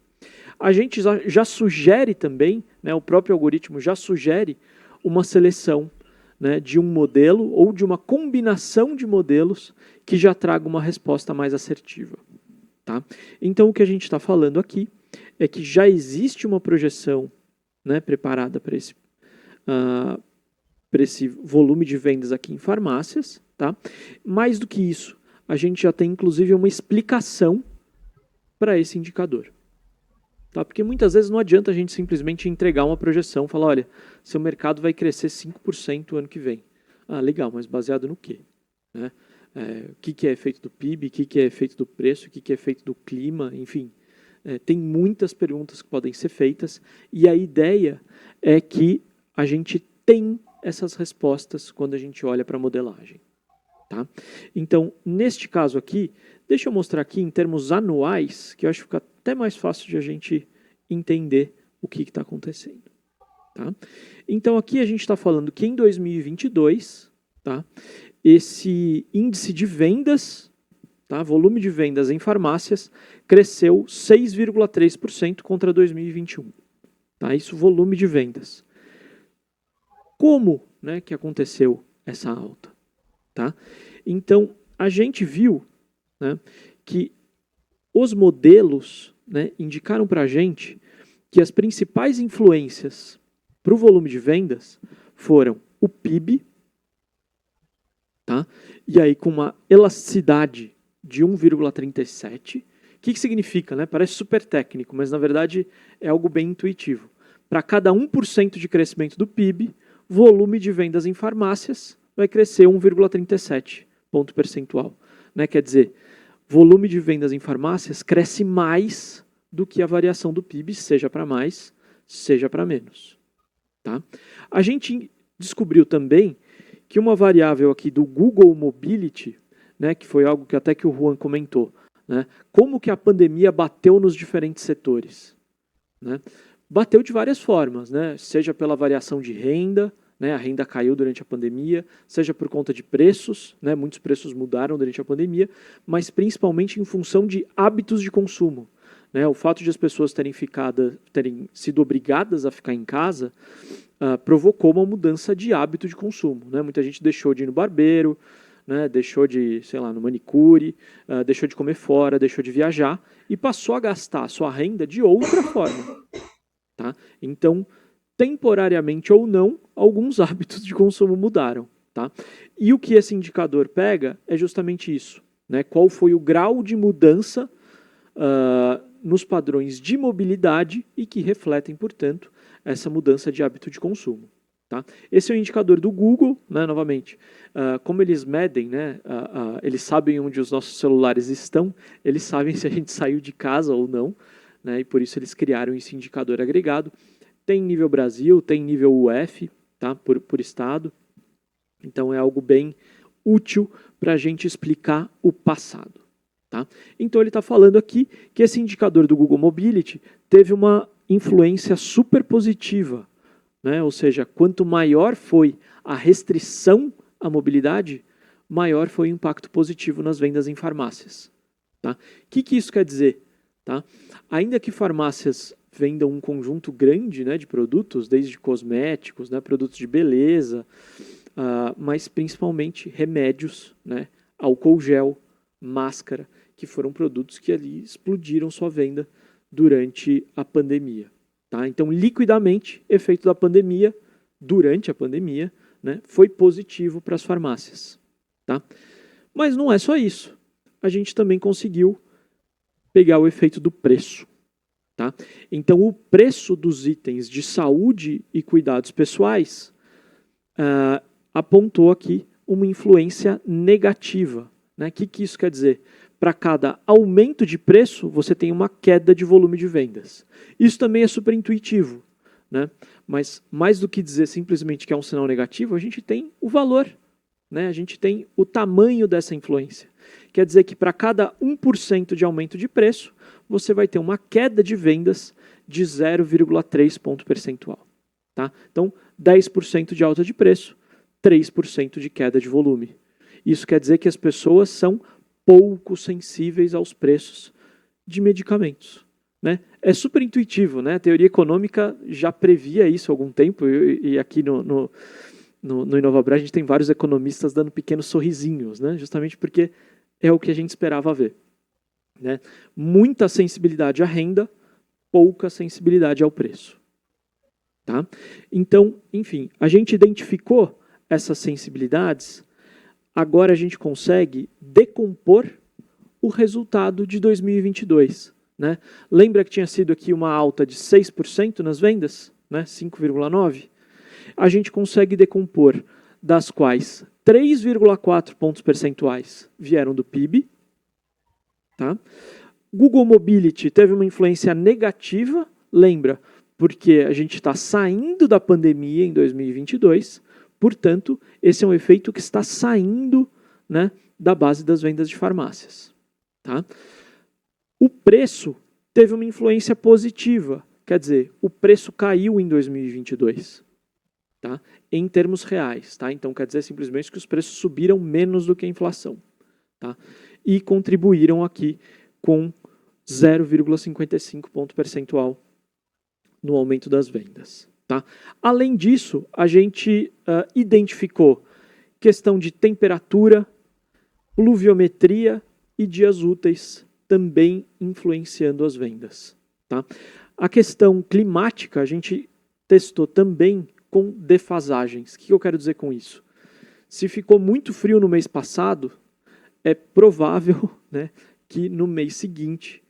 A gente já sugere também, né, o próprio algoritmo já sugere uma seleção, né, de um modelo ou de uma combinação de modelos que já traga uma resposta mais assertiva. Tá? Então, o que a gente está falando aqui é que já existe uma projeção, né, preparada para esse volume de vendas aqui em farmácias. Tá? Mais do que isso, a gente já tem inclusive uma explicação para esse indicador. Tá? Porque muitas vezes não adianta a gente simplesmente entregar uma projeção, falar, olha, seu mercado vai crescer 5% o ano que vem. Ah, legal, mas baseado no quê? Né? O que é efeito do PIB, o que é efeito do preço, o que é efeito do clima, enfim. Tem muitas perguntas que podem ser feitas e a ideia é que a gente tem essas respostas quando a gente olha para a modelagem. Tá? Então, neste caso aqui, deixa eu mostrar aqui em termos anuais, que eu acho que fica até mais fácil de a gente entender o que está acontecendo. Tá? Então, aqui a gente está falando que em 2022, tá, esse índice de vendas, tá, volume de vendas em farmácias, cresceu 6,3% contra 2021. Tá? Isso, volume de vendas. Como, né, que aconteceu essa alta? Tá? Então, a gente viu, né, que os modelos, né, indicaram para a gente que as principais influências para o volume de vendas foram o PIB, tá? E aí com uma elasticidade de 1,37. O que significa? Né? Parece super técnico, mas na verdade é algo bem intuitivo. Para cada 1% de crescimento do PIB, volume de vendas em farmácias vai crescer 1,37 ponto percentual. Né? Quer dizer, volume de vendas em farmácias cresce mais do que a variação do PIB, seja para mais, seja para menos. Tá? A gente descobriu também que uma variável aqui do Google Mobility, né, que foi algo que até que o Juan comentou, né, como que a pandemia bateu nos diferentes setores. Né? Bateu de várias formas, né, seja pela variação de renda, né, a renda caiu durante a pandemia, seja por conta de preços, né, muitos preços mudaram durante a pandemia, mas principalmente em função de hábitos de consumo. Né, o fato de as pessoas terem sido obrigadas a ficar em casa provocou uma mudança de hábito de consumo. Né? Muita gente deixou de ir no barbeiro, né? Deixou de, sei lá, no manicure, deixou de comer fora, deixou de viajar e passou a gastar a sua renda de outra forma. Tá? Então, temporariamente ou não, alguns hábitos de consumo mudaram. Tá? E o que esse indicador pega é justamente isso. Né? Qual foi o grau de mudança nos padrões de mobilidade e que refletem, portanto, essa mudança de hábito de consumo. Tá? Esse é o indicador do Google, né, novamente. Como eles medem, né, eles sabem onde os nossos celulares estão, eles sabem se a gente saiu de casa ou não, né, e por isso eles criaram esse indicador agregado. Tem nível Brasil, tem nível UF, tá, por estado. Então é algo bem útil para a gente explicar o passado. Tá? Então ele está falando aqui que esse indicador do Google Mobility teve uma influência super positiva, né? Ou seja, quanto maior foi a restrição à mobilidade, maior foi o impacto positivo nas vendas em farmácias. Tá? O que isso quer dizer? Tá? Ainda que farmácias vendam um conjunto grande, né, de produtos, desde cosméticos, né, produtos de beleza, mas principalmente remédios, né, álcool gel, máscara, que foram produtos que ali explodiram sua venda durante a pandemia. Tá? Então, liquidamente, efeito da pandemia, durante a pandemia, né, foi positivo para as farmácias. Tá? Mas não é só isso. A gente também conseguiu pegar o efeito do preço. Tá? Então, o preço dos itens de saúde e cuidados pessoais apontou aqui uma influência negativa. Né? O que isso quer dizer? Para cada aumento de preço, você tem uma queda de volume de vendas. Isso também é super intuitivo, né? Mas mais do que dizer simplesmente que é um sinal negativo, a gente tem o valor, né? A gente tem o tamanho dessa influência. Quer dizer que para cada 1% de aumento de preço, você vai ter uma queda de vendas de 0,3 ponto percentual. Tá? Então, 10% de alta de preço, 3% de queda de volume. Isso quer dizer que as pessoas são pouco sensíveis aos preços de medicamentos. Né? É super intuitivo, né? A teoria econômica já previa isso há algum tempo, e aqui no InovaBra a gente tem vários economistas dando pequenos sorrisinhos, né? Justamente porque é o que a gente esperava ver. Né? Muita sensibilidade à renda, pouca sensibilidade ao preço. Tá? Então, enfim, a gente identificou essas sensibilidades. Agora a gente consegue decompor o resultado de 2022. Né? Lembra que tinha sido aqui uma alta de 6% nas vendas? Né? 5,9%? A gente consegue decompor, das quais 3,4 pontos percentuais vieram do PIB. Tá? Google Mobility teve uma influência negativa, lembra? Porque a gente está saindo da pandemia em 2022, portanto, esse é um efeito que está saindo, né, da base das vendas de farmácias. Tá? O preço teve uma influência positiva, quer dizer, o preço caiu em 2022, tá? Em termos reais. Tá? Então, quer dizer simplesmente que os preços subiram menos do que a inflação. Tá? E contribuíram aqui com 0,55 ponto percentual no aumento das vendas. Tá? Além disso, a gente identificou questão de temperatura, pluviometria e dias úteis também influenciando as vendas. Tá? A questão climática a gente testou também com defasagens. O que eu quero dizer com isso? Se ficou muito frio no mês passado, é provável, né, que no mês seguinte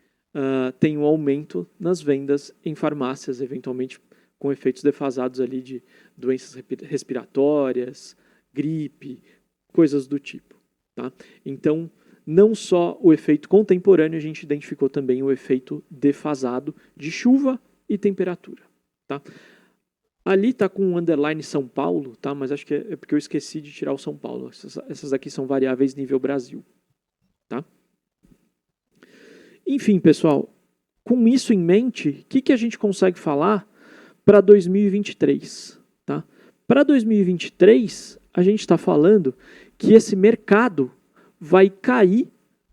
tenha um aumento nas vendas em farmácias, eventualmente com efeitos defasados ali de doenças respiratórias, gripe, coisas do tipo. Tá? Então, não só o efeito contemporâneo, a gente identificou também o efeito defasado de chuva e temperatura. Tá? Ali está com um underline São Paulo, tá? Mas acho que é porque eu esqueci de tirar o São Paulo. Essas aqui são variáveis nível Brasil. Tá? Enfim, pessoal, com isso em mente, o que a gente consegue falar para 2023? Tá? Para 2023, a gente está falando que esse mercado vai cair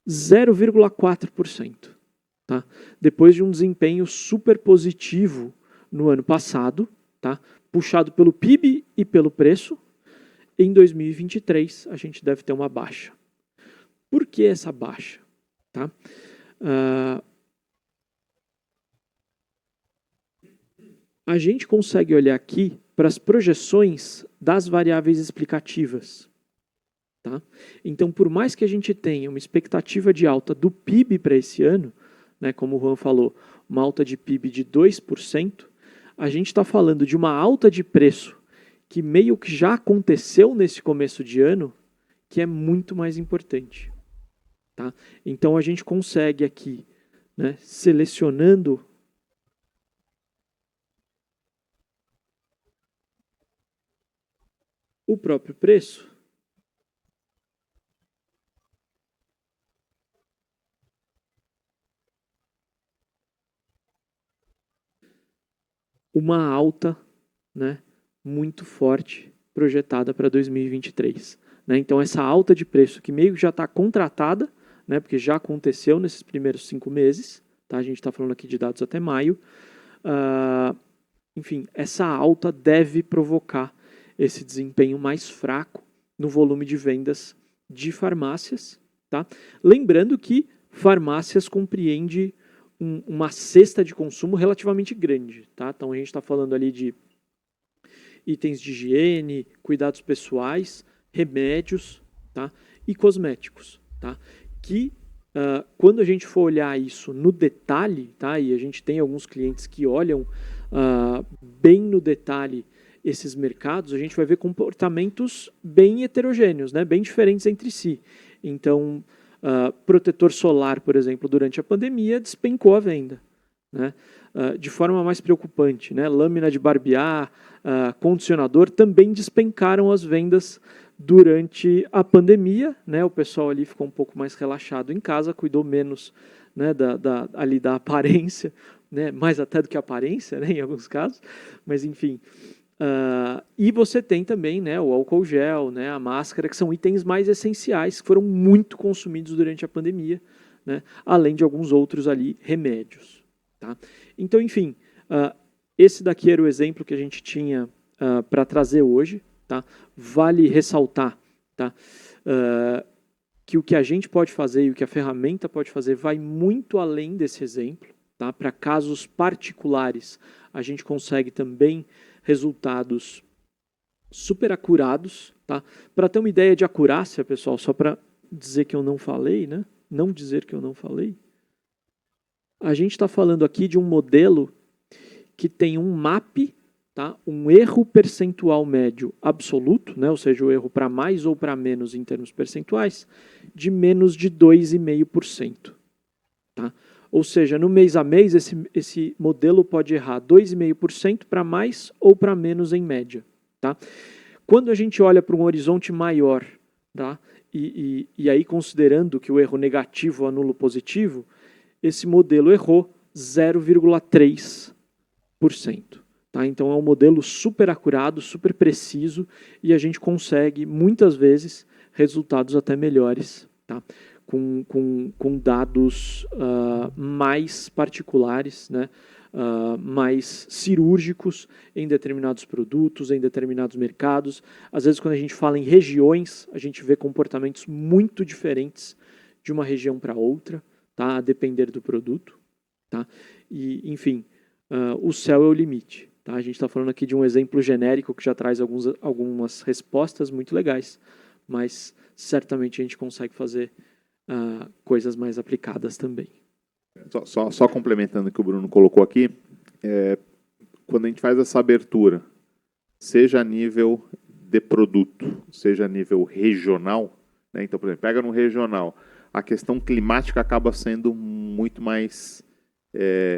0,4%. Tá? Depois de um desempenho super positivo no ano passado, tá? Puxado pelo PIB e pelo preço, em 2023 a gente deve ter uma baixa. Por que essa baixa? Tá? A gente consegue olhar aqui para as projeções das variáveis explicativas. Tá? Então, por mais que a gente tenha uma expectativa de alta do PIB para esse ano, né, como o Juan falou, uma alta de PIB de 2%, a gente está falando de uma alta de preço que meio que já aconteceu nesse começo de ano, que é muito mais importante. Tá? Então a gente consegue aqui, né, selecionando o próprio preço, uma alta, né, muito forte projetada para 2023. Né? Então, essa alta de preço que meio que já está contratada, né, porque já aconteceu nesses primeiros 5 meses, tá? A gente está falando aqui de dados até maio. Enfim, essa alta deve provocar esse desempenho mais fraco no volume de vendas de farmácias. Tá? Lembrando que farmácias compreende uma cesta de consumo relativamente grande. Tá? Então, a gente está falando ali de itens de higiene, cuidados pessoais, remédios, tá? E cosméticos, tá? Que quando a gente for olhar isso no detalhe, tá? E a gente tem alguns clientes que olham bem no detalhe esses mercados, a gente vai ver comportamentos bem heterogêneos, né? Bem diferentes entre si. Então, protetor solar, por exemplo, durante a pandemia, despencou a venda, né? De forma mais preocupante, né? Lâmina de barbear, condicionador também despencaram as vendas durante a pandemia, né? O pessoal ali ficou um pouco mais relaxado em casa, cuidou menos, né, ali da aparência, né? Mais até do que aparência, né, em alguns casos, mas enfim. E você tem também, né, o álcool gel, né, a máscara, que são itens mais essenciais, que foram muito consumidos durante a pandemia, né, além de alguns outros ali remédios. Tá? Então, enfim, esse daqui era o exemplo que a gente tinha para trazer hoje. Tá? Vale ressaltar, tá? Que o que a gente pode fazer e o que a ferramenta pode fazer vai muito além desse exemplo. Tá? Para casos particulares, a gente consegue também resultados super acurados. Tá? Para ter uma ideia de acurácia, pessoal, só para dizer que eu não falei, né? Não dizer que eu não falei. A gente está falando aqui de um modelo que tem um MAP, tá? Um erro percentual médio absoluto, né? Ou seja, o erro para mais ou para menos em termos percentuais, de menos de 2,5%. Tá? Ou seja, no mês a mês, esse modelo pode errar 2,5% para mais ou para menos em média. Tá? Quando a gente olha para um horizonte maior, tá? E aí considerando que o erro negativo anula o positivo, esse modelo errou 0,3%. Tá? Então é um modelo super acurado, super preciso, e a gente consegue, muitas vezes, resultados até melhores, tá? Com dados mais particulares, né? Mais cirúrgicos em determinados produtos, em determinados mercados. Às vezes, quando a gente fala em regiões, a gente vê comportamentos muito diferentes de uma região para outra, tá? A depender do produto. Tá? E, enfim, o céu é o limite. Tá? A gente está falando aqui de um exemplo genérico que já traz algumas respostas muito legais, mas certamente a gente consegue fazer coisas mais aplicadas também. Só complementando o que o Bruno colocou aqui, quando a gente faz essa abertura, seja a nível de produto, seja a nível regional, né? Então, por exemplo, pega no regional, a questão climática acaba sendo muito mais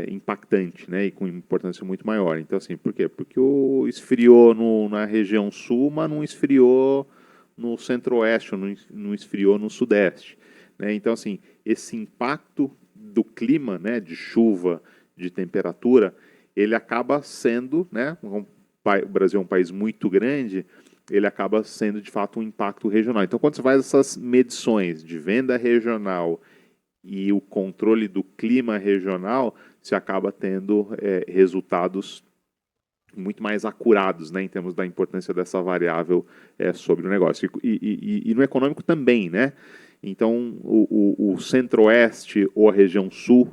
impactante, né? E com importância muito maior. Então, assim, por quê? Porque esfriou na região sul, mas não esfriou no centro-oeste, ou não esfriou no sudeste. Né? Então, assim, esse impacto do clima, né, de chuva, de temperatura, ele acaba sendo, né, o Brasil é um país muito grande, ele acaba sendo, de fato, um impacto regional. Então, quando você faz essas medições de venda regional e o controle do clima regional, você acaba tendo resultados muito mais acurados, né, em termos da importância dessa variável sobre o negócio. E no econômico também, né? Então, o centro-oeste ou a região sul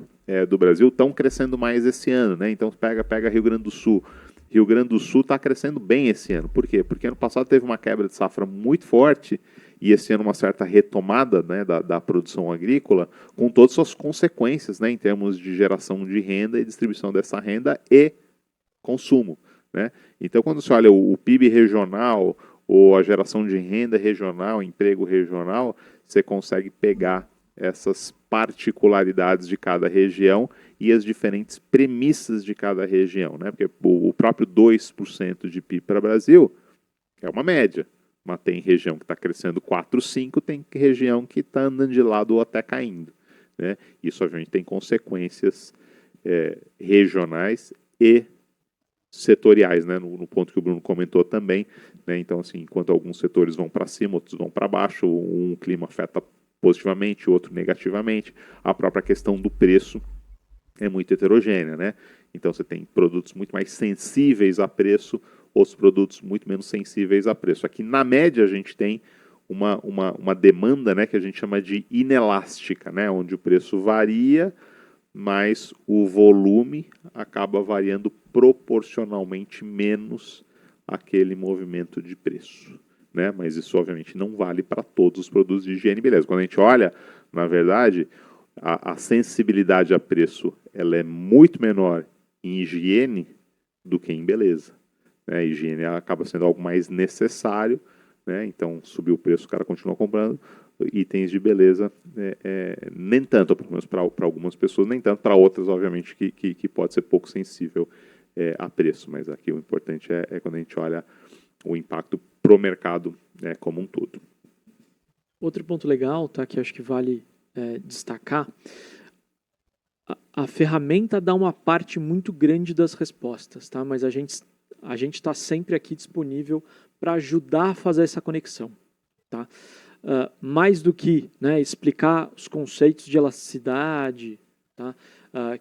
do Brasil estão crescendo mais esse ano, né? Então, pega Rio Grande do Sul. Rio Grande do Sul está crescendo bem esse ano. Por quê? Porque ano passado teve uma quebra de safra muito forte e esse ano uma certa retomada, né, da produção agrícola, com todas as suas consequências, né, em termos de geração de renda e distribuição dessa renda e consumo, né? Então, quando você olha o PIB regional ou a geração de renda regional, emprego regional, você consegue pegar essas particularidades de cada região e as diferentes premissas de cada região, né? Porque o próprio 2% de PIB para o Brasil é uma média, mas tem região que está crescendo 4, 5, tem região que está andando de lado ou até caindo, né? Isso, obviamente, tem consequências regionais e setoriais, né? No ponto que o Bruno comentou também, né? Então, assim, enquanto alguns setores vão para cima, outros vão para baixo, um clima afeta positivamente, outro negativamente. A própria questão do preço é muito heterogênea, né? Então você tem produtos muito mais sensíveis a preço, outros produtos muito menos sensíveis a preço. Aqui, na média, a gente tem uma demanda, né, que a gente chama de inelástica, né? Onde o preço varia, mas o volume acaba variando proporcionalmente menos aquele movimento de preço, né? Mas isso, obviamente, não vale para todos os produtos de higiene e beleza. Quando a gente olha, na verdade, a sensibilidade a preço ela é muito menor em higiene do que em beleza, né? A higiene acaba sendo algo mais necessário, né? Então, subiu o preço, o cara continua comprando. Itens de beleza, nem tanto, pelo menos para algumas pessoas, nem tanto para outras, obviamente, que pode ser pouco sensível a preço. Mas aqui o importante é quando a gente olha o impacto pro mercado, né, como um todo. Outro ponto legal, tá, que acho que vale destacar, a ferramenta dá uma parte muito grande das respostas, tá? Mas a gente está sempre aqui disponível para ajudar a fazer essa conexão, tá? Mais do que, né, explicar os conceitos de elasticidade, tá?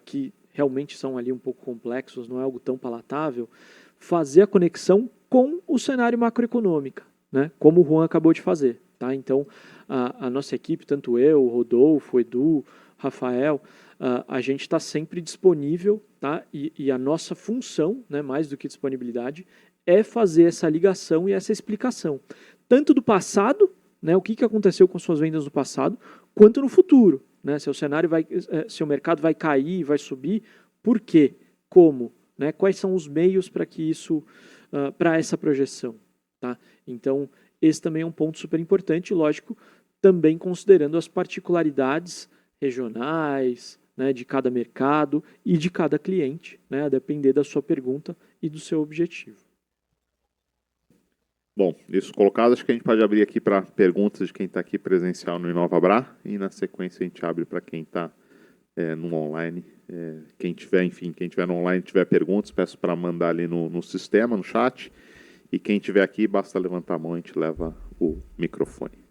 Que realmente são ali um pouco complexos, não é algo tão palatável, fazer a conexão com o cenário macroeconômico, né, como o Juan acabou de fazer. Tá? Então, a nossa equipe, tanto eu, o Rodolfo, o Edu, Rafael, a gente está sempre disponível, tá? E a nossa função, né, mais do que disponibilidade, é fazer essa ligação e essa explicação, tanto do passado, né, o que aconteceu com suas vendas no passado, quanto no futuro. Né? Se o mercado vai cair, vai subir, por quê? Como? Né? Quais são os meios para que isso, para essa projeção? Tá? Então, esse também é um ponto super importante, lógico, também considerando as particularidades regionais, né, de cada mercado e de cada cliente, né, a depender da sua pergunta e do seu objetivo. Bom, isso colocado, acho que a gente pode abrir aqui para perguntas de quem está aqui presencial no InovaBrá e na sequência a gente abre para quem está no online. Quem tiver no online tiver perguntas, peço para mandar ali no sistema, no chat. E quem tiver aqui, basta levantar a mão e a gente leva o microfone.